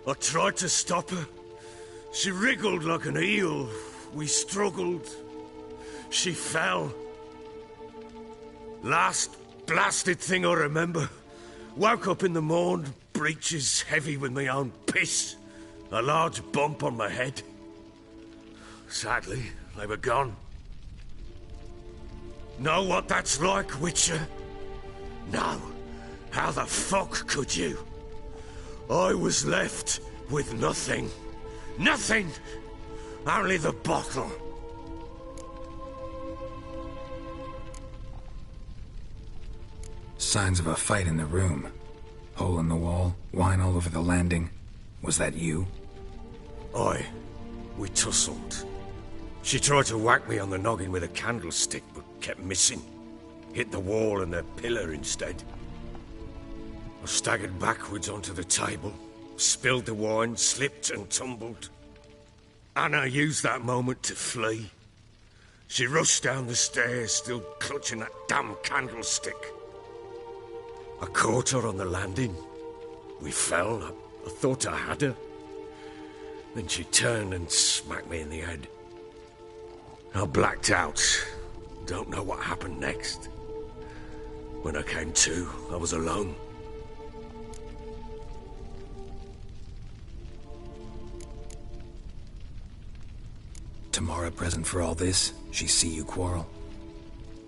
I tried to stop her. She wriggled like an eel. We struggled. She fell. Last blasted thing I remember. Woke up in the morn, breeches heavy with my own piss. A large bump on my head. Sadly, they were gone. Know what that's like, Witcher? No. How the fuck could you? I was left with nothing. Nothing! Only the bottle. Signs of a fight in the room. Hole in the wall, wine all over the landing. Was that you? Aye. We tussled. She tried to whack me on the noggin with a candlestick, but kept missing. Hit the wall and a pillar instead. I staggered backwards onto the table, spilled the wine, slipped and tumbled. Anna used that moment to flee. She rushed down the stairs, still clutching that damn candlestick. I caught her on the landing. We fell. I thought I had her. Then she turned and smacked me in the head. I blacked out. Don't know what happened next. When I came to, I was alone. Tamara present for all this? She see you quarrel?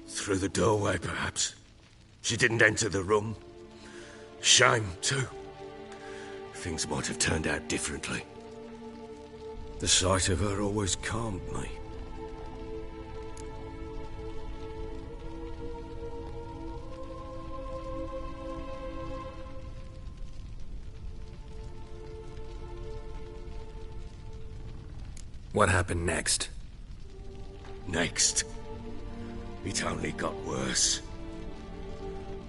Through the doorway, perhaps. She didn't enter the room. Shame, too. Things might have turned out differently. The sight of her always calmed me. What happened next? Next? It only got worse.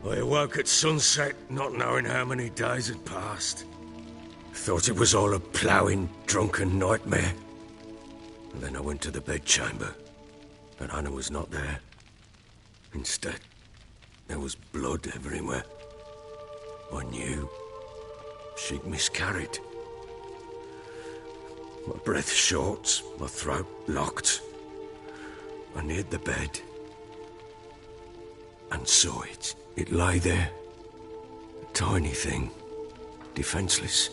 I awoke at sunset, not knowing how many days had passed. Thought it was all a ploughing, drunken nightmare. And then I went to the bedchamber, and Anna was not there. Instead, there was blood everywhere. I knew she'd miscarried. My breath short, my throat locked. I neared the bed and saw it. It lay there, a tiny thing, defenseless,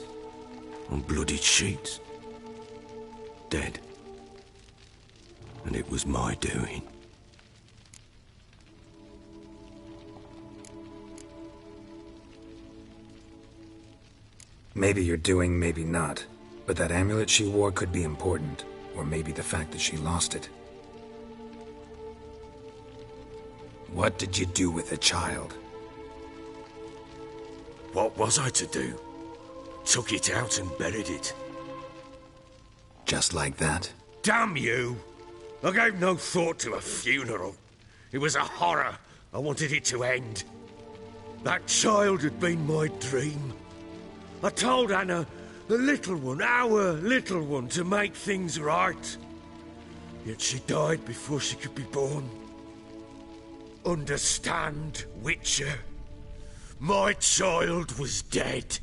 on bloodied sheets, dead. And it was my doing. Maybe you're doing, maybe not. But that amulet she wore could be important. Or maybe the fact that she lost it. What did you do with the child? What was I to do? Took it out and buried it. Just like that? Damn you! I gave no thought to a funeral. It was a horror. I wanted it to end. That child had been my dream. I told Anna, the little one, our little one, to make things right. Yet she died before she could be born. Understand, Witcher? My child was dead.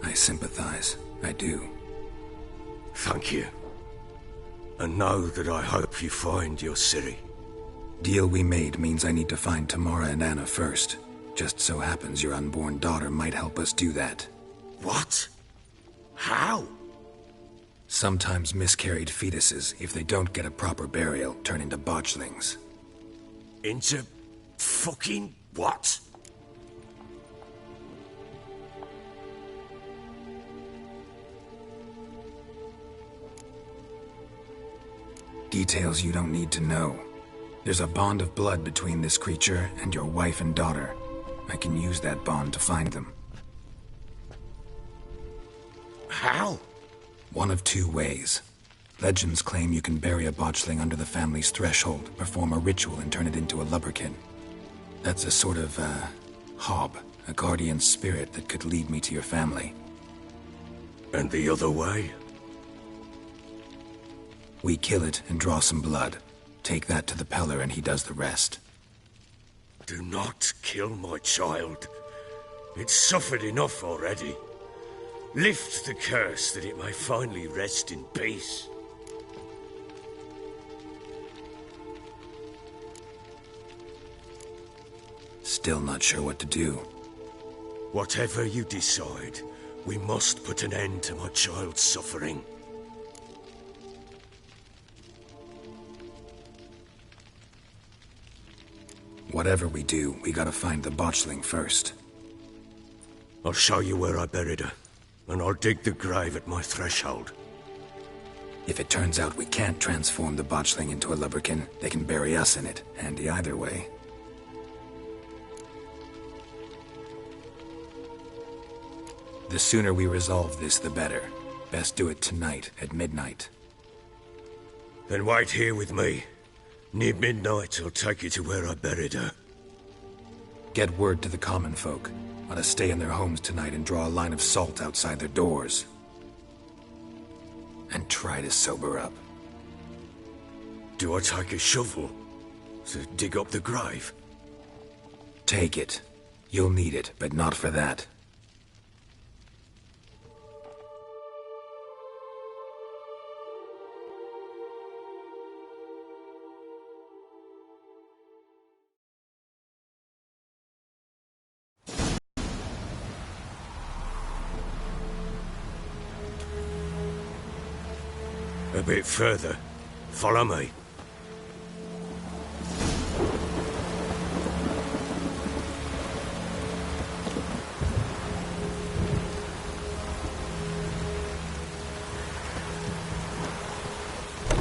I sympathize. I do. Thank you. And know that I hope you find your Ciri. Deal we made means I need to find Tamara and Anna first. Just so happens your unborn daughter might help us do that. What? How? Sometimes miscarried fetuses, if they don't get a proper burial, turn into botchlings. Into fucking what? Details you don't need to know. There's a bond of blood between this creature and your wife and daughter. I can use that bond to find them. How? One of two ways. Legends claim you can bury a botchling under the family's threshold, perform a ritual and turn it into a lubberkin. That's a sort of, hob, a guardian spirit that could lead me to your family. And the other way? We kill it and draw some blood. Take that to the Peller and he does the rest. Do not kill my child. It's suffered enough already. Lift the curse that it may finally rest in peace. Still not sure what to do. Whatever you decide, we must put an end to my child's suffering. Whatever we do, we gotta find the botchling first. I'll show you where I buried her, and I'll dig the grave at my threshold. If it turns out we can't transform the botchling into a lubberkin, they can bury us in it. Handy either way. The sooner we resolve this, the better. Best do it tonight, at midnight. Then wait here with me. Near midnight, I'll take you to where I buried her. Get word to the common folk. Ought to stay in their homes tonight and draw a line of salt outside their doors. And try to sober up. Do I take a shovel to dig up the grave? Take it. You'll need it, but not for that. A bit further. Follow me.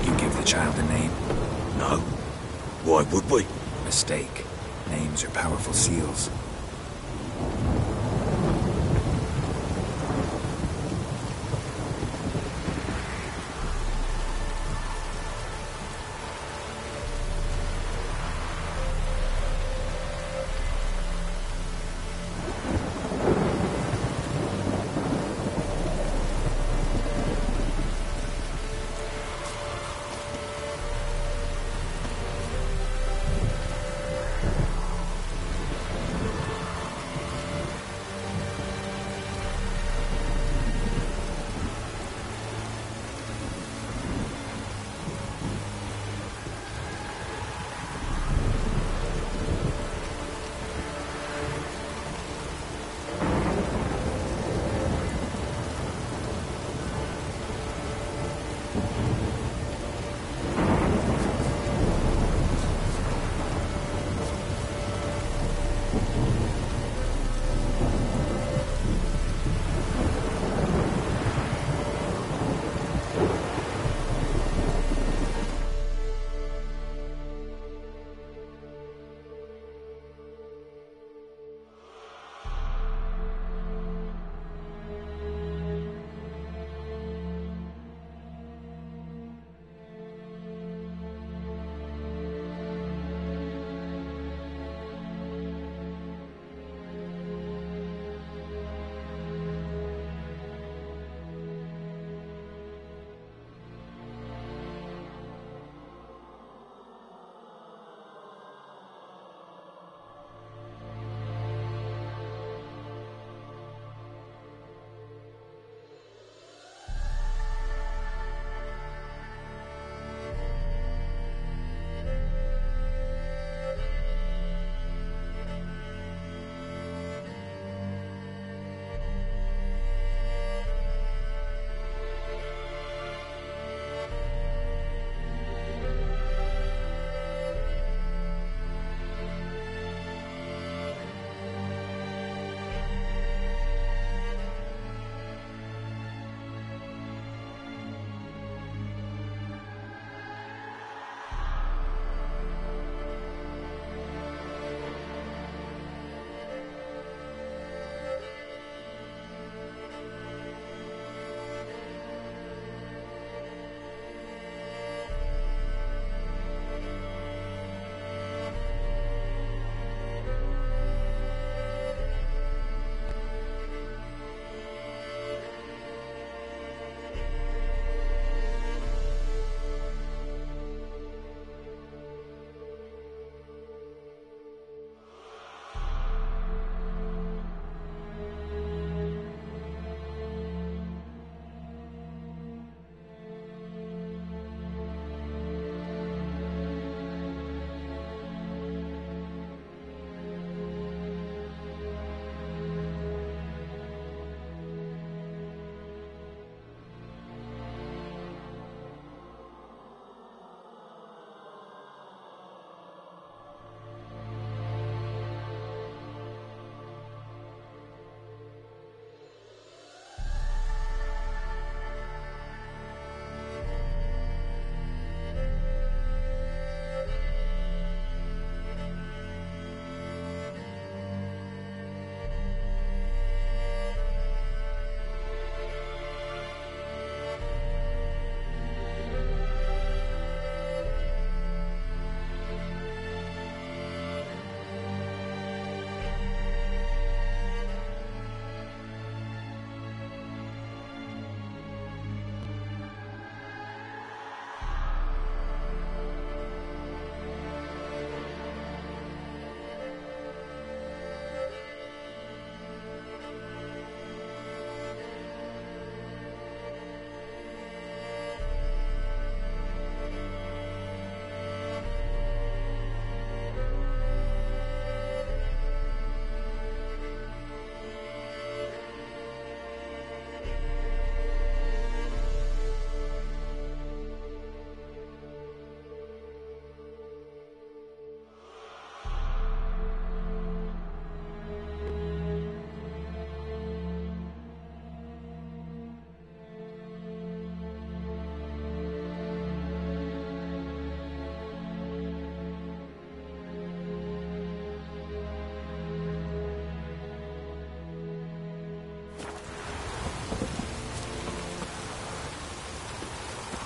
You give the child a name? No. Why would we? Mistake. Names are powerful seals.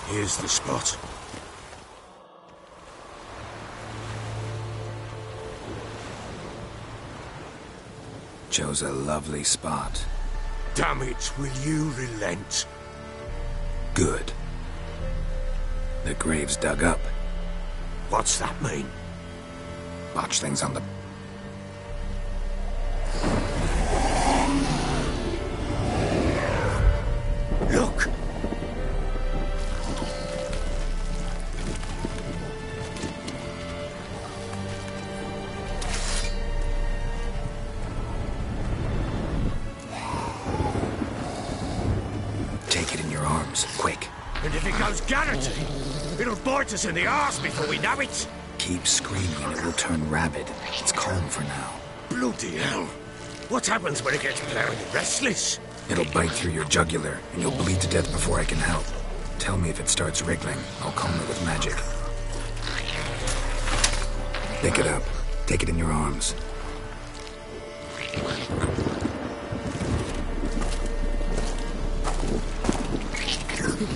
Here's the spot. Chose a lovely spot. Damn it, will you relent? Good. The grave's dug up. What's that mean? Botch things on the... Look! Take it in your arms, quick. And if it goes Garrity, it'll bite us in the arse before we know it. Keep screaming and it will turn rabid. It's calm for now. Bloody hell. What happens when it gets bloody restless? It'll bite through your jugular, and you'll bleed to death before I can help. Tell me if it starts wriggling. I'll calm it with magic. Pick it up. Take it in your arms.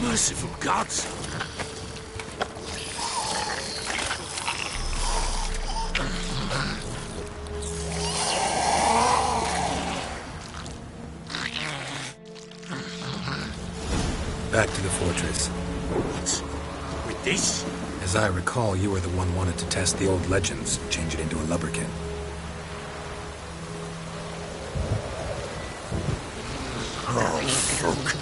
Merciful gods! Back to the fortress. What? With this? As I recall, you were the one wanted to test the old legends, change it into a lubberkin. Oh, fuck.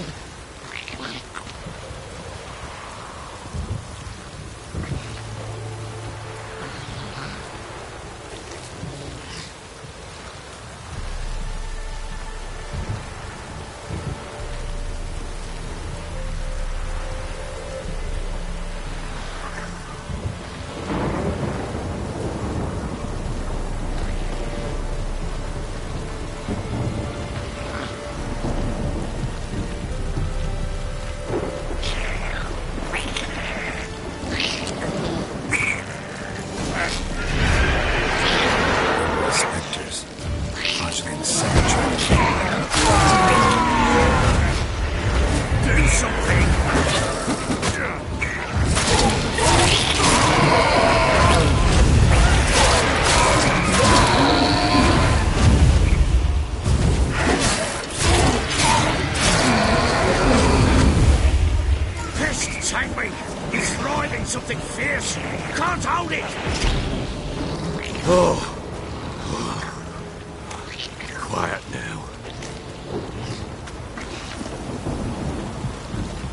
Quiet now.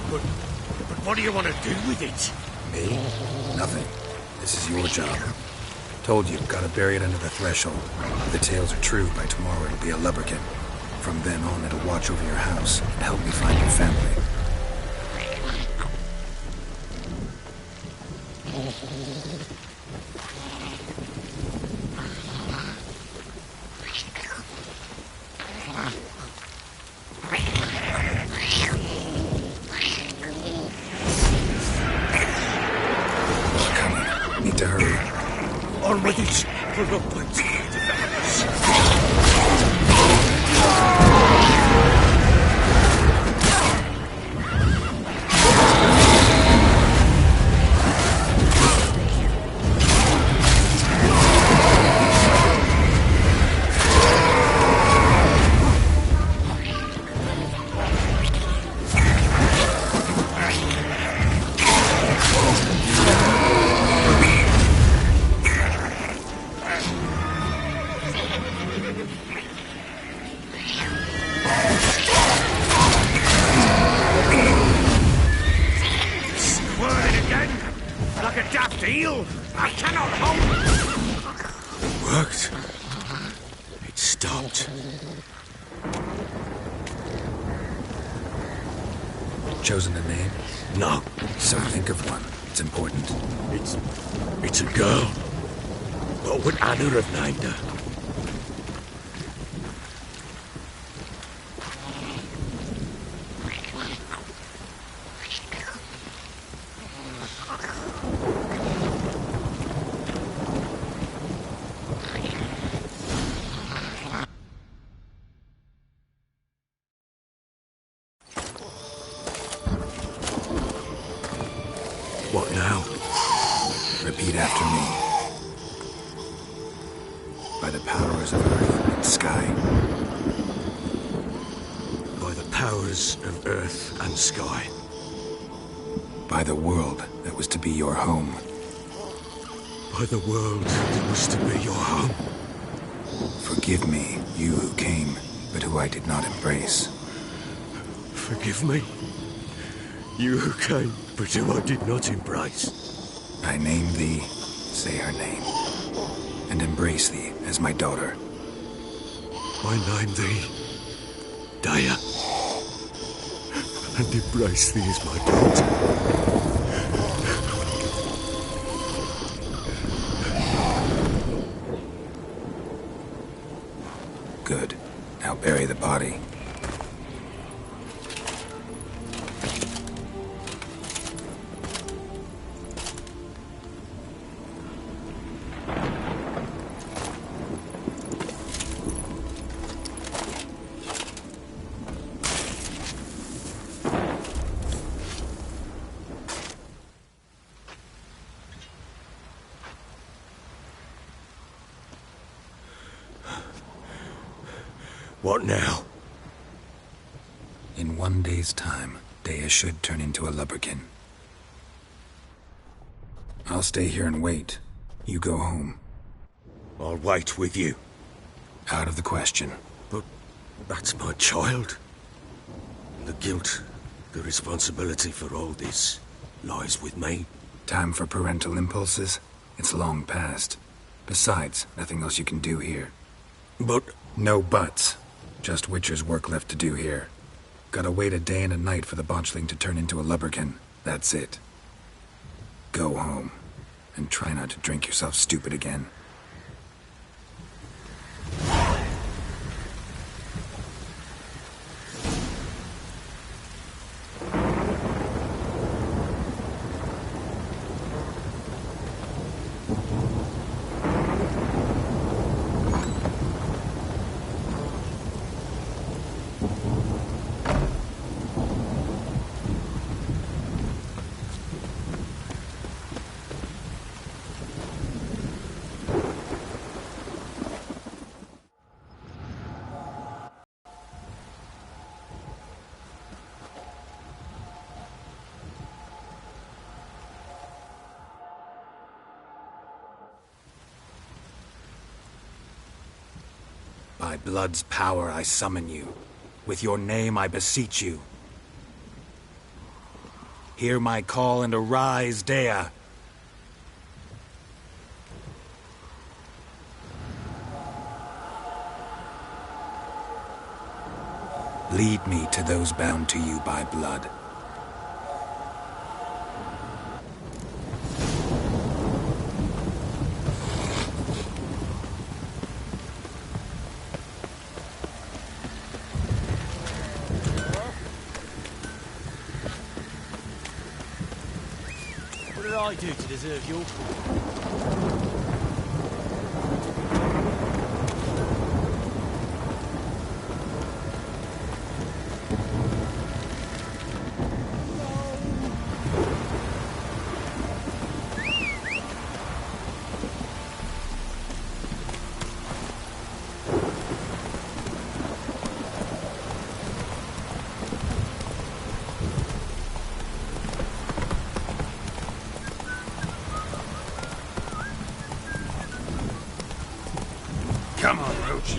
But what do you want to do with it? Me? Nothing. This is your job. Told you, gotta bury it under the threshold. If the tales are true, by tomorrow it'll be a lubberkin. From then on, it'll watch over your house and help me find your family. Need to hurry. On with it! We're not going to get the deal! I cannot hold it! It worked. It stopped. Chosen a name? No. So think of one. It's important. It's a girl. What would Anna have named her? What now? Repeat after me. By the powers of earth and sky. By the powers of earth and sky. By the world that was to be your home. By the world that was to be your home. Forgive me, you who came, but who I did not embrace. Forgive me, you who came, but who I did not embrace. I name thee, say her name, and embrace thee as my daughter. I name thee, Dea, and embrace thee as my daughter. Good. Now bury the body. What now? In 1 day's time, Dea should turn into a lubberkin. I'll stay here and wait. You go home. I'll wait with you. Out of the question. But that's my child. The guilt, the responsibility for all this lies with me. Time for parental impulses? It's long past. Besides, nothing else you can do here. But... No buts. Just Witcher's work left to do here. Gotta wait a day and a night for the botchling to turn into a lubberkin. That's it. Go home. And try not to drink yourself stupid again. By blood's power I summon you. With your name I beseech you. Hear my call and arise, Dea. Lead me to those bound to you by blood. What did I do to deserve your... Come on, Roach.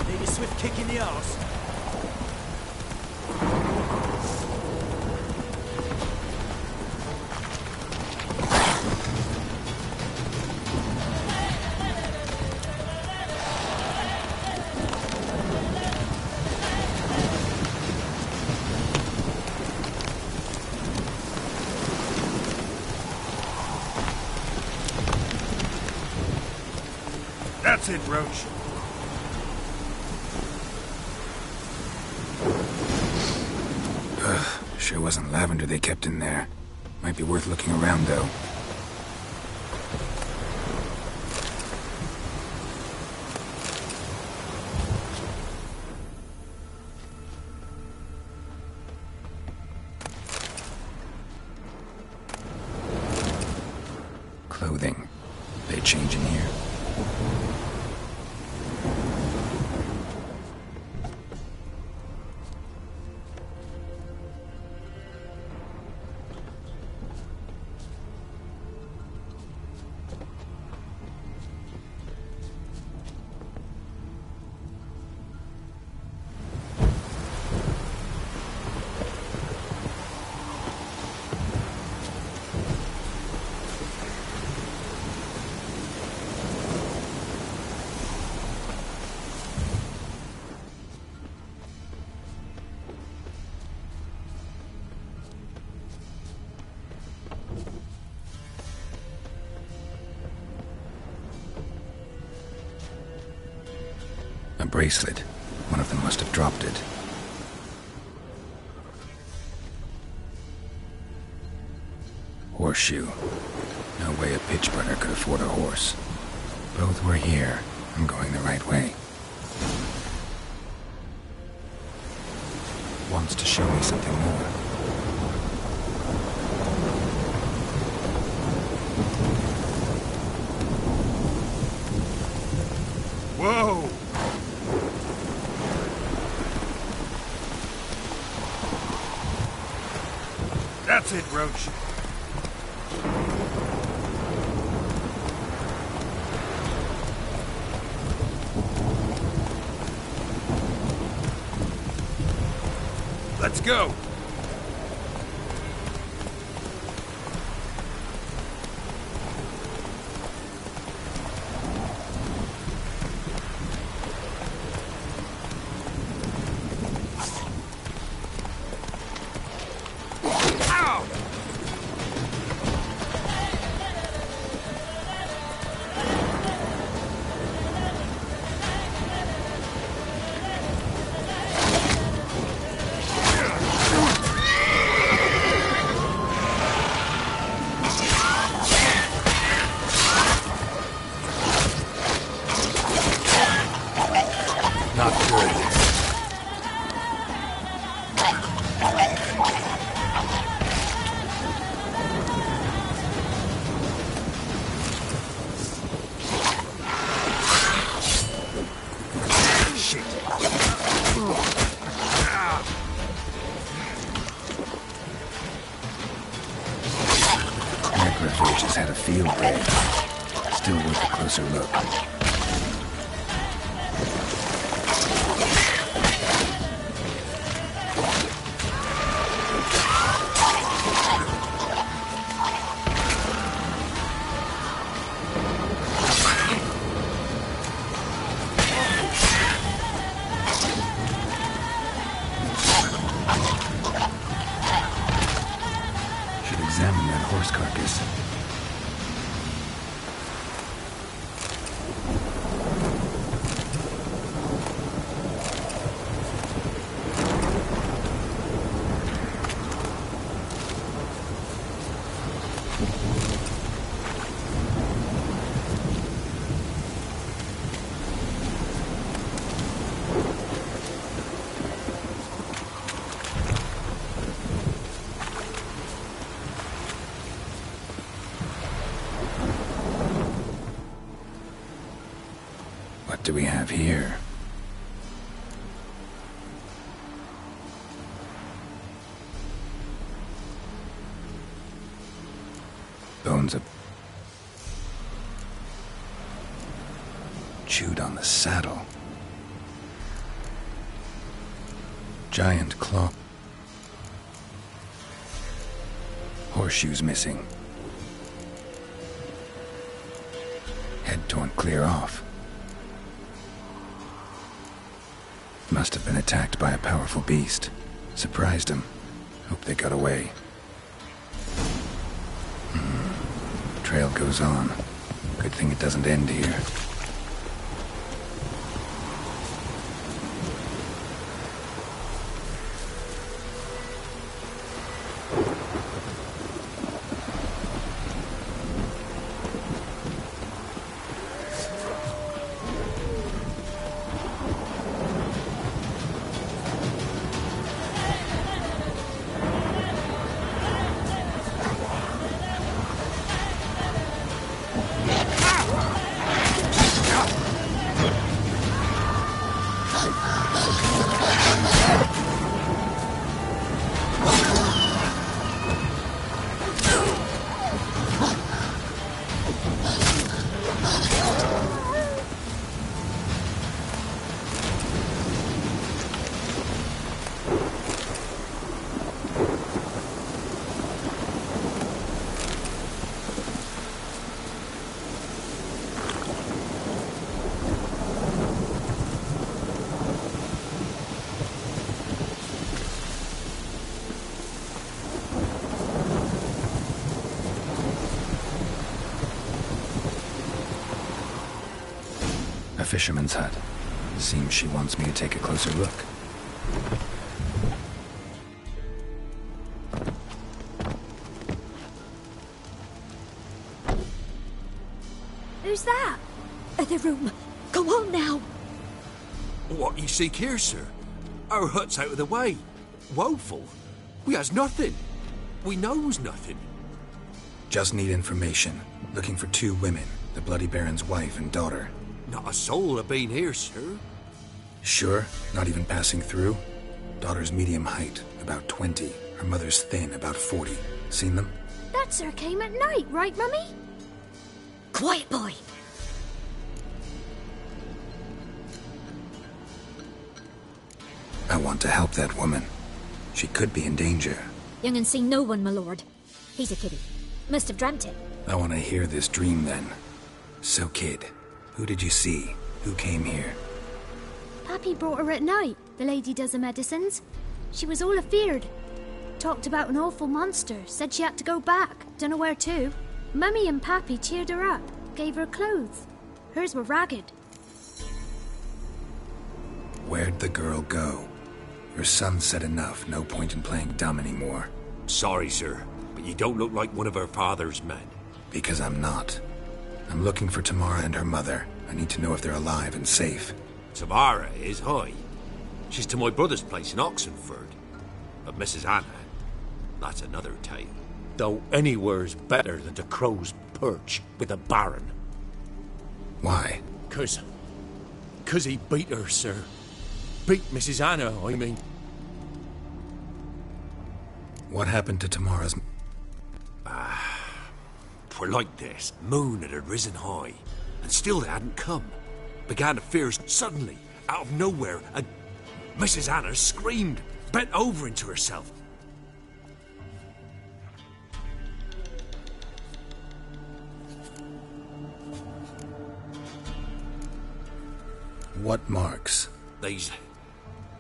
Need a swift kick in the arse. That's it, Roach. Sure wasn't lavender they kept in there. Might be worth looking around, though. Clothing. They change in here? A bracelet. One of them must have dropped it. Horseshoe. No way a pitch burner could afford a horse. Both were here. I'm going the right way. Wants to show me something more. Whoa! That's it, Roach. Let's go. Just had a field day. Still worth a closer look. Should examine that horse carcass. What do we have here? Bones of... chewed on the saddle. Giant claw. Horseshoes missing. Head torn clear off. Must have been attacked by a powerful beast. Surprised him. Hope they got away. Trail goes on. Good thing it doesn't end here. fisherman's hut. Seems she wants me to take a closer look. Who's that? The room. Come on now. What you seek here, sir? Our hut's out of the way. Woeful. We has nothing. We knows nothing. Just need information. Looking for 2 women, the Bloody Baron's wife and daughter. Not a soul have been here, sir. Sure? Not even passing through? Daughter's medium height, about 20. Her mother's thin, about 40. Seen them? That sir came at night, right, Mummy? Quiet, boy. I want to help that woman. She could be in danger. Young and seen no one, my lord. He's a kiddie. Must have dreamt it. I want to hear this dream then. So, kid, who did you see? Who came here? Pappy brought her at night. The lady does the medicines. She was all afeared. Talked about an awful monster. Said she had to go back. Dunno where to. Mummy and Pappy cheered her up. Gave her clothes. Hers were ragged. Where'd the girl go? Your son said enough. No point in playing dumb anymore. Sorry, sir, but you don't look like one of her father's men. Because I'm not. I'm looking for Tamara and her mother. I need to know if they're alive and safe. Tamara is, aye. She's to my brother's place in Oxenford. But Mrs. Anna, that's another tale. Though anywhere's better than the Crow's Perch with a Baron. Why? 'Cause he beat her, sir. Beat Mrs. Anna, I mean. What happened to Tamara's... Twere like this. Moon had risen high, and still they hadn't come. Began affairs suddenly, out of nowhere, and Mrs. Anna screamed, bent over into herself. What marks? These...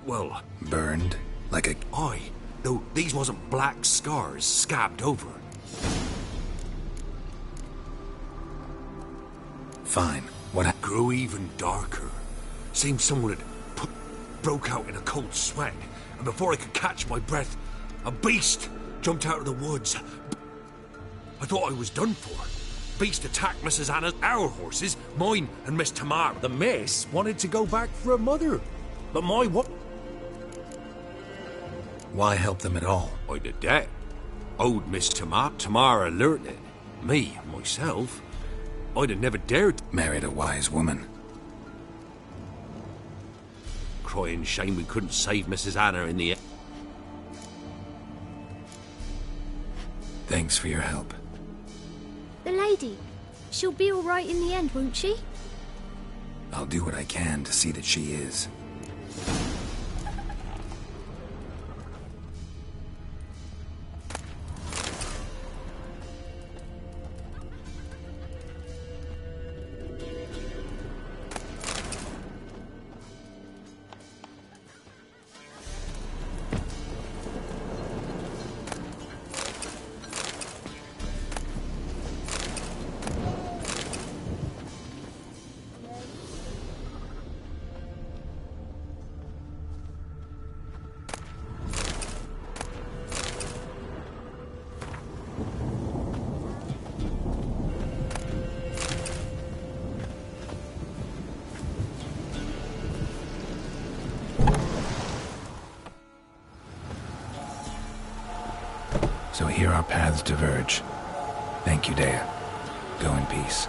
well... Burned? Like a... Aye. Though these wasn't black scars scabbed over. Fine. What grew even darker. Seemed someone had broke out in a cold sweat, and before I could catch my breath, a beast jumped out of the woods. I thought I was done for. Beast attacked Mrs. Anna's, our horses, mine and Miss Tamara. The miss wanted to go back for her mother. But my what? Why help them at all? I'd a debt. Owed Miss Tamara learnt it. Me, myself, I'd have never dared. Married a wise woman. Crying shame we couldn't save Mrs. Anna in the end. Thanks for your help. The lady. She'll be all right in the end, won't she? I'll do what I can to see that she is. So here our paths diverge. Thank you, Dea. Go in peace.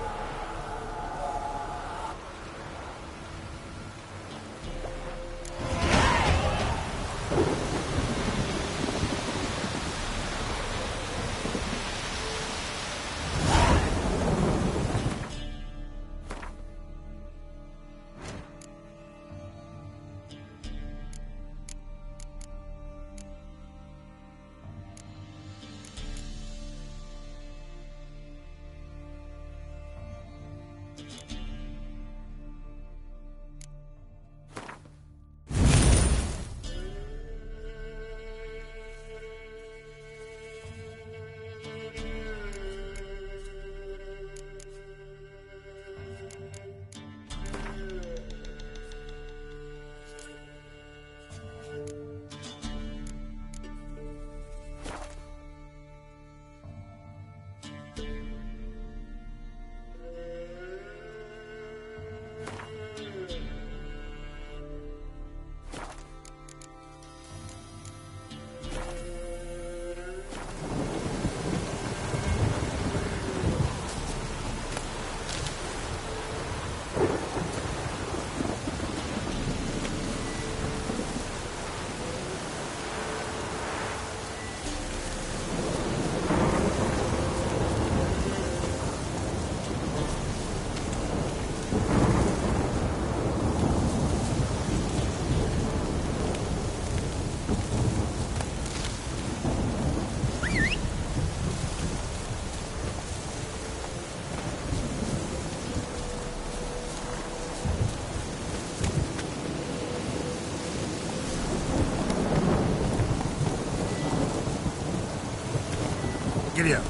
Giddy up.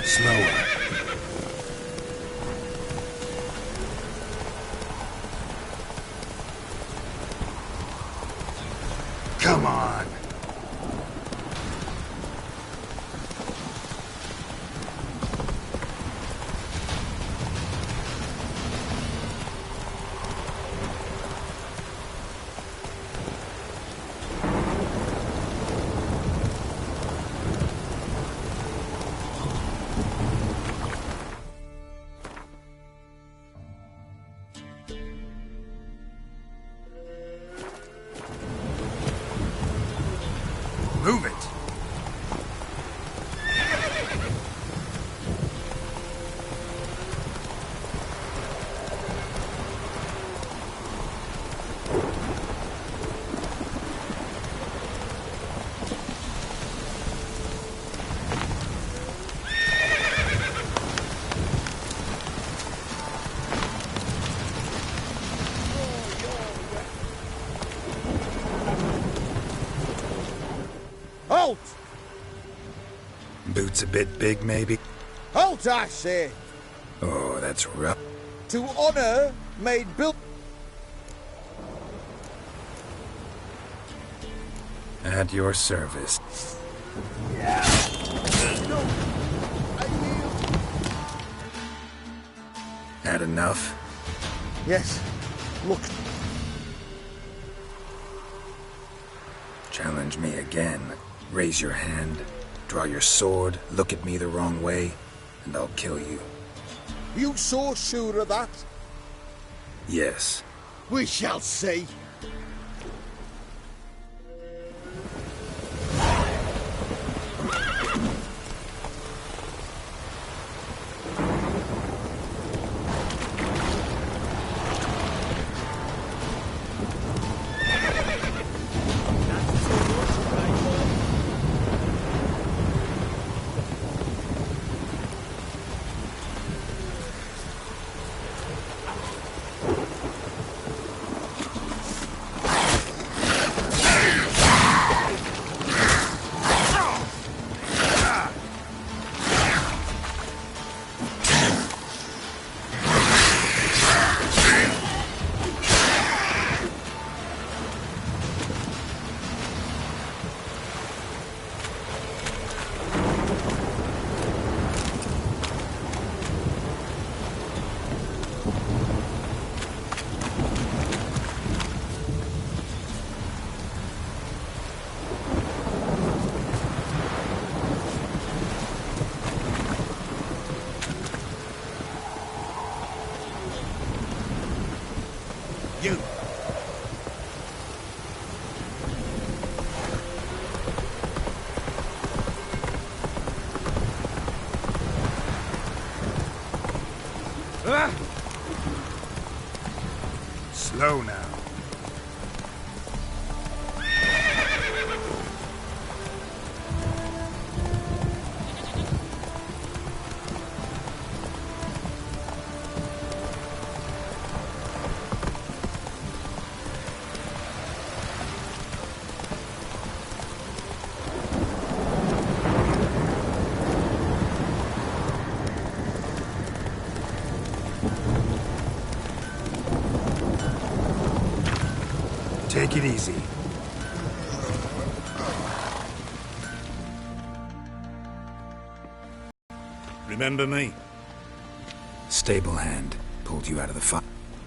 Slower. Come on. Move it. Halt! Boots a bit big, maybe? Halt, I say! Oh, that's rough. To honor made Bill... At your service. Yeah. No. Had enough? Yes. Look. Challenge me again. Raise your hand, draw your sword, look at me the wrong way, and I'll kill you. You so sure of that? Yes. We shall see. You. Slow now. Take it easy. Remember me? Stable hand pulled you out of the fire.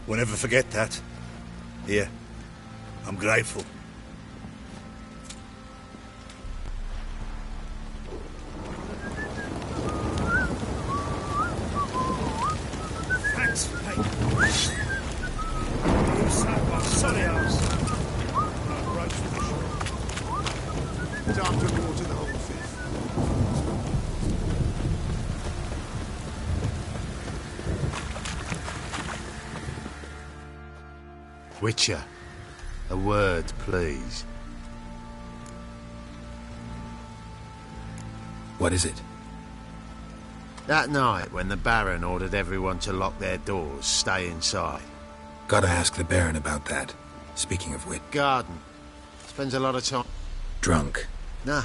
We'll never forget that. Here, I'm grateful. Thanks, mate. You son of a sonny ass. Time to water the horses. Witcher, a word, please. What is it? That night when the Baron ordered everyone to lock their doors, stay inside. Gotta ask the Baron about that. Speaking of which... Garden. Spends a lot of time... Drunk. No.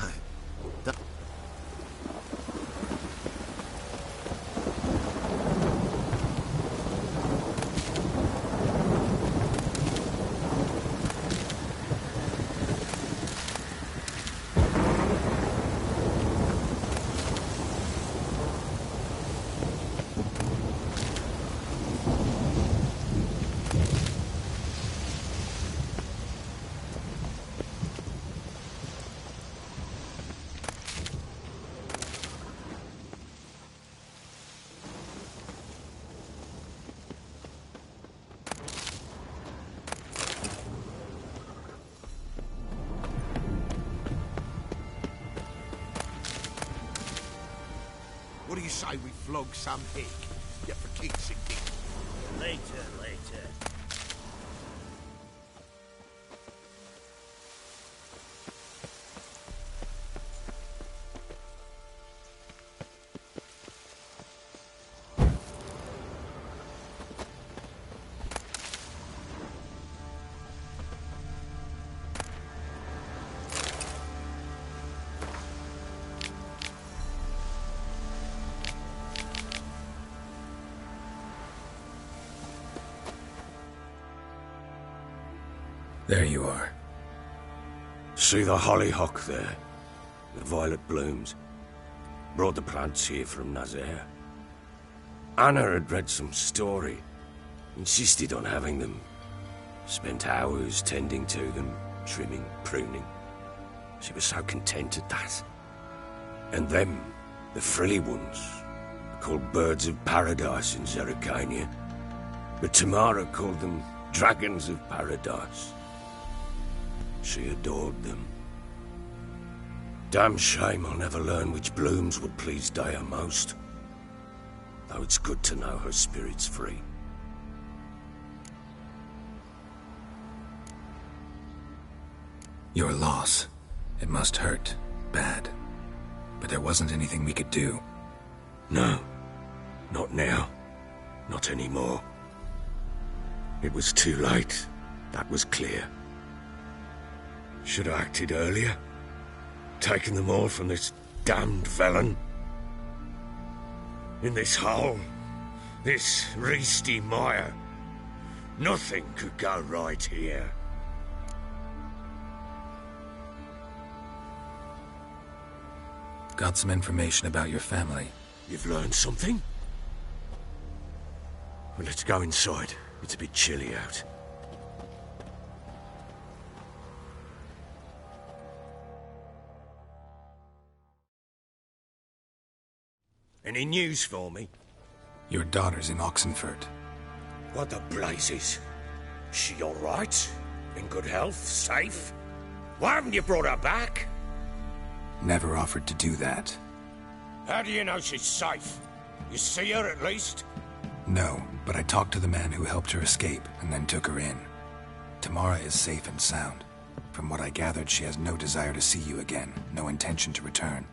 What do you say we flog some hick? Get for kicks and kicks. Later. There you are. See the hollyhock there? The violet blooms. Brought the plants here from Nazaire. Anna had read some story. Insisted on having them. Spent hours tending to them, trimming, pruning. She was so content at that. And them, the frilly ones, called birds of paradise in Zerrikania. But Tamara called them dragons of paradise. She adored them. Damn shame I'll never learn which blooms would please Daya most. Though it's good to know her spirit's free. Your loss. It must hurt. Bad. But there wasn't anything we could do. No. Not now. Not anymore. It was too late. That was clear. Should have acted earlier. Taken them all from this damned felon. In this hole. This reesty mire. Nothing could go right here. Got some information about your family. You've learned something? Well, let's go inside. It's a bit chilly out. Any news for me? Your daughter's in Oxenfurt. What the blazes? She all right? In good health? Safe? Why haven't you brought her back? Never offered to do that. How do you know she's safe? You see her at least? No, but I talked to the man who helped her escape and then took her in. Tamara is safe and sound. From what I gathered, she has no desire to see you again, no intention to return.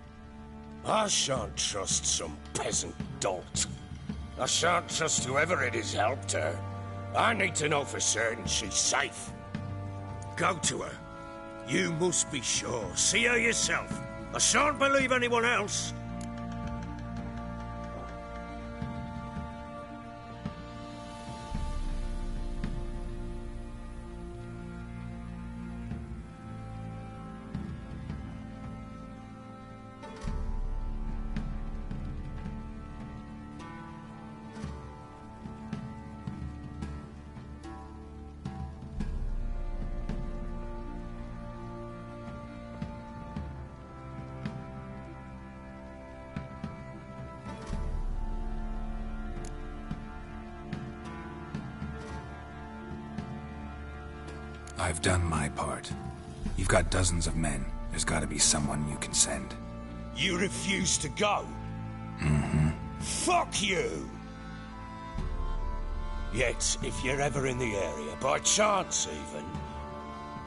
I shan't trust some peasant dolt. I shan't trust whoever it is helped her. I need to know for certain she's safe. Go to her. You must be sure. See her yourself. I shan't believe anyone else. I've done my part. You've got dozens of men. There's gotta be someone you can send. You refuse to go? Mm-hmm. Fuck you! Yet, if you're ever in the area, by chance even,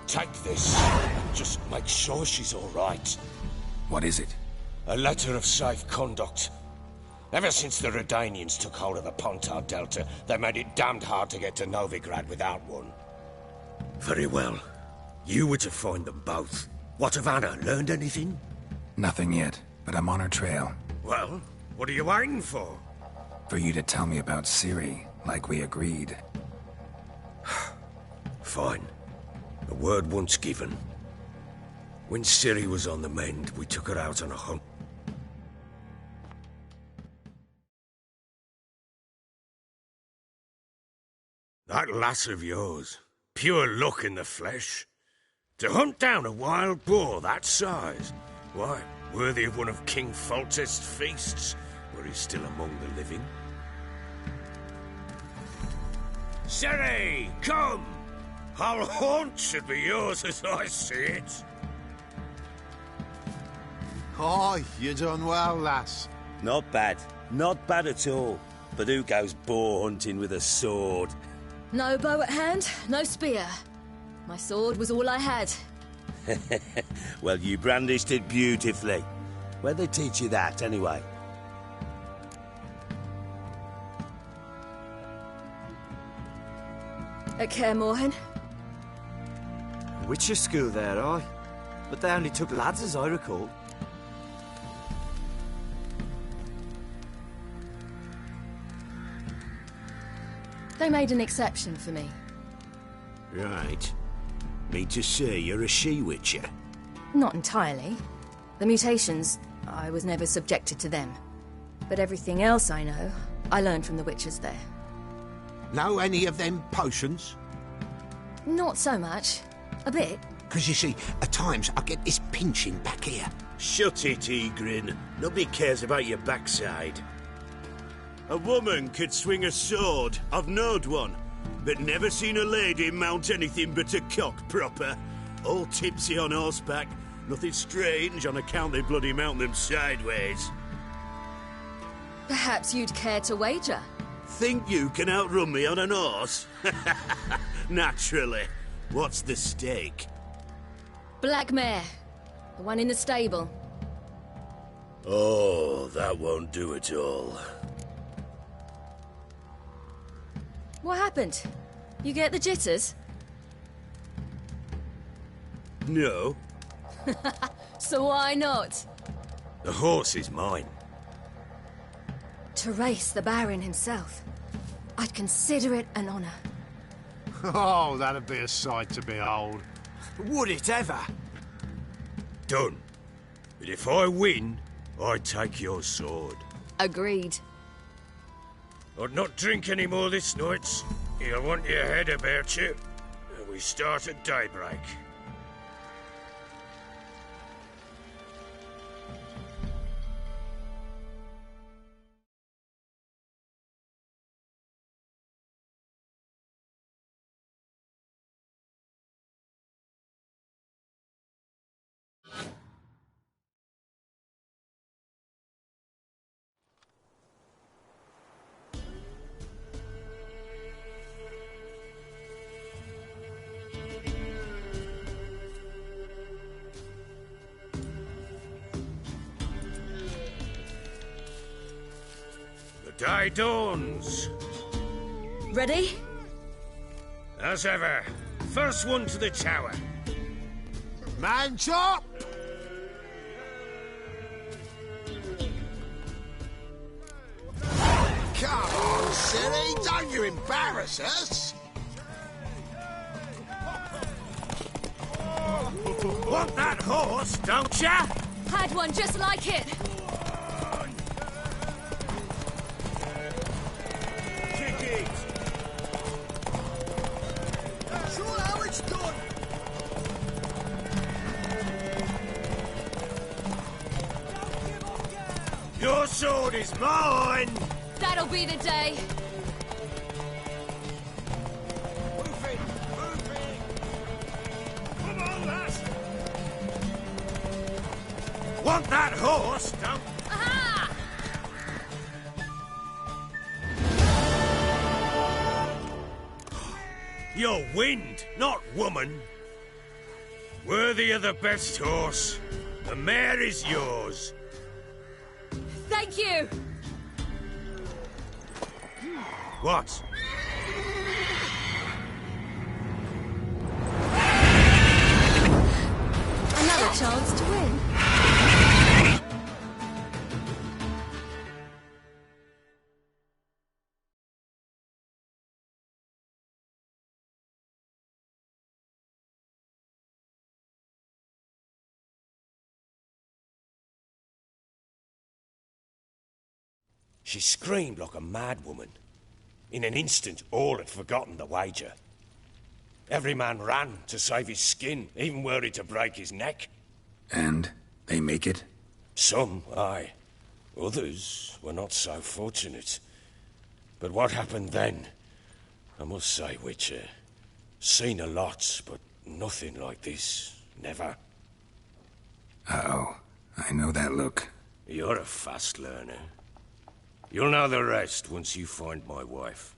take this and just make sure she's all right. What is it? A letter of safe conduct. Ever since the Redanians took hold of the Pontar Delta, they made it damned hard to get to Novigrad without one. Very well. You were to find them both. What of Anna? Learned anything? Nothing yet, but I'm on her trail. Well, what are you waiting for? For you to tell me about Ciri, like we agreed. Fine. The word once given. When Ciri was on the mend, we took her out on a hunt. That lass of yours, pure luck in the flesh. To hunt down a wild boar that size, why, worthy of one of King Foltest's feasts, were he still among the living. Ciri, come! Our haunt should be yours as I see it. Aye, you done well, lass. Not bad. Not bad at all. But who goes boar hunting with a sword? No bow at hand, no spear. My sword was all I had. Well, you brandished it beautifully. Where'd they teach you that, anyway? At Kaer Morhen. Witcher school there, aye. But they only took lads, as I recall. They made an exception for me. Right. Mean to say you're a she-witcher? Not entirely. The mutations, I was never subjected to them. But everything else I know, I learned from the witches there. Know any of them potions? Not so much. A bit. Because you see, at times I get this pinching back here. Shut it, Egrin. Nobody cares about your backside. A woman could swing a sword. I've knowed one. But never seen a lady mount anything but a cock proper. All tipsy on horseback. Nothing strange on account they bloody mount them sideways. Perhaps you'd care to wager? Think you can outrun me on an horse? Naturally. What's the stake? Black mare. The one in the stable. Oh, that won't do at all. What happened? You get the jitters? No. So why not? The horse is mine. To race the Baron himself. I'd consider it an honor. Oh, that'd be a sight to behold. Would it ever? Done. But if I win, I take your sword. Agreed. I'd not drink any more this night. You'll want your head about you. And we start at daybreak. The day dawns. Ready? As ever. First one to the tower. Man chop! Come on, Ciri, don't you embarrass us! Want that horse, don't ya? Had one just like it. Kick it! Sure how it's done. Your sword is mine! That'll be the day. Come on, lass! Want that horse, don't... Aha! You're wind, not woman. Worthy of the best horse. The mare is yours. Thank you. What? She screamed like a mad woman. In an instant, all had forgotten the wager. Every man ran to save his skin, even worried to break his neck. And they make it? Some, aye. Others were not so fortunate. But what happened then? I must say, Witcher, seen a lot, but nothing like this. Never. Uh-oh. I know that look. You're a fast learner. You'll know the rest once you find my wife.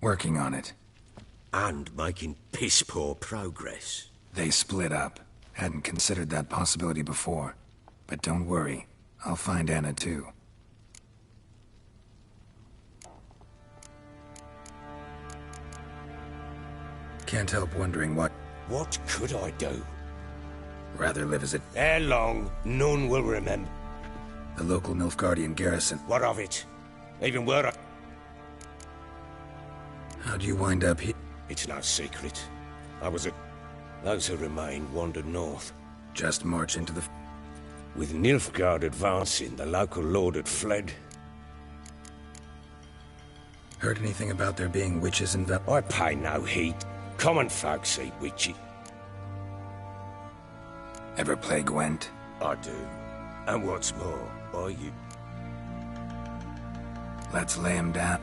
Working on it. And making piss-poor progress. They split up. Hadn't considered that possibility before. But don't worry. I'll find Anna too. Can't help wondering what... What could I do? Rather live as it... Ere long, none will remember. The local Nilfgaardian garrison. What of it? Even were I... How'd you wind up here? It's no secret. I was at... Those who remained wandered north. Just march into the... With Nilfgaard advancing, the local lord had fled. Heard anything about there being witches in Val... I pay no heed. Common folk see witches. Ever play Gwent? I do. And what's more, you... Let's lay him down.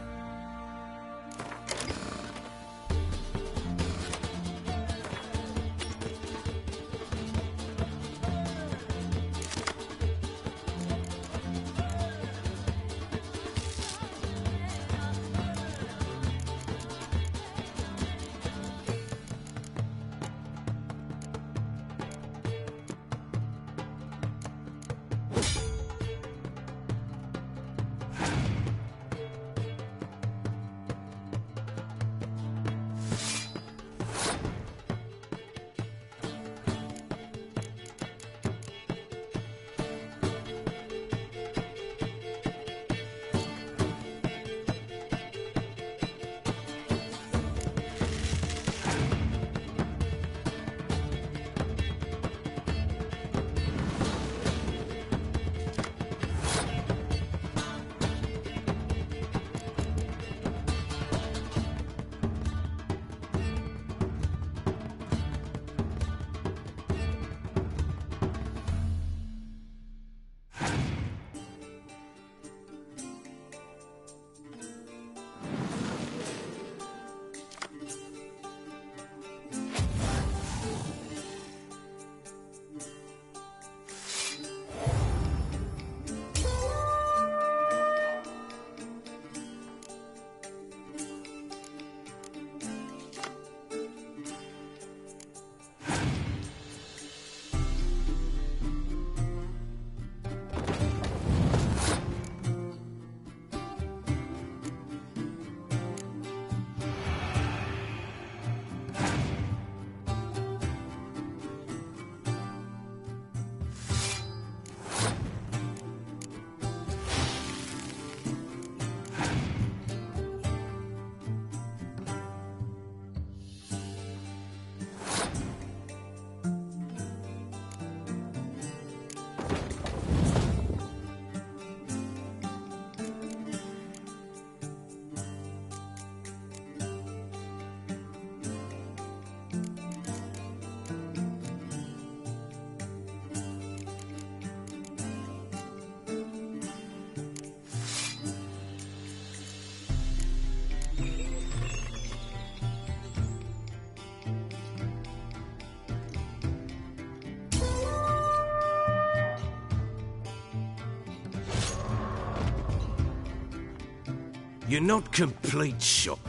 You're not complete shot.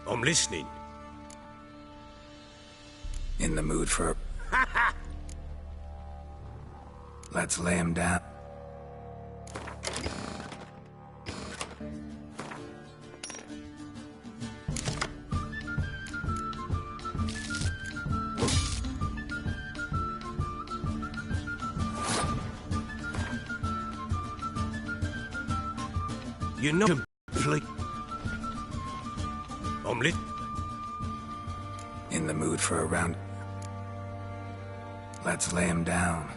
I'm listening. In the mood for... Let's lay him down. You're not complete. I'm lit. In the mood for a round. Let's lay him down.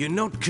You're not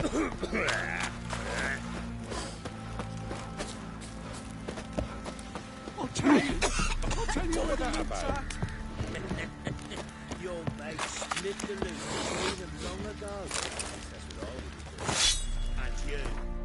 I'll tell you all about that. Your mate split the loot between them long ago. That's what I would do. And you.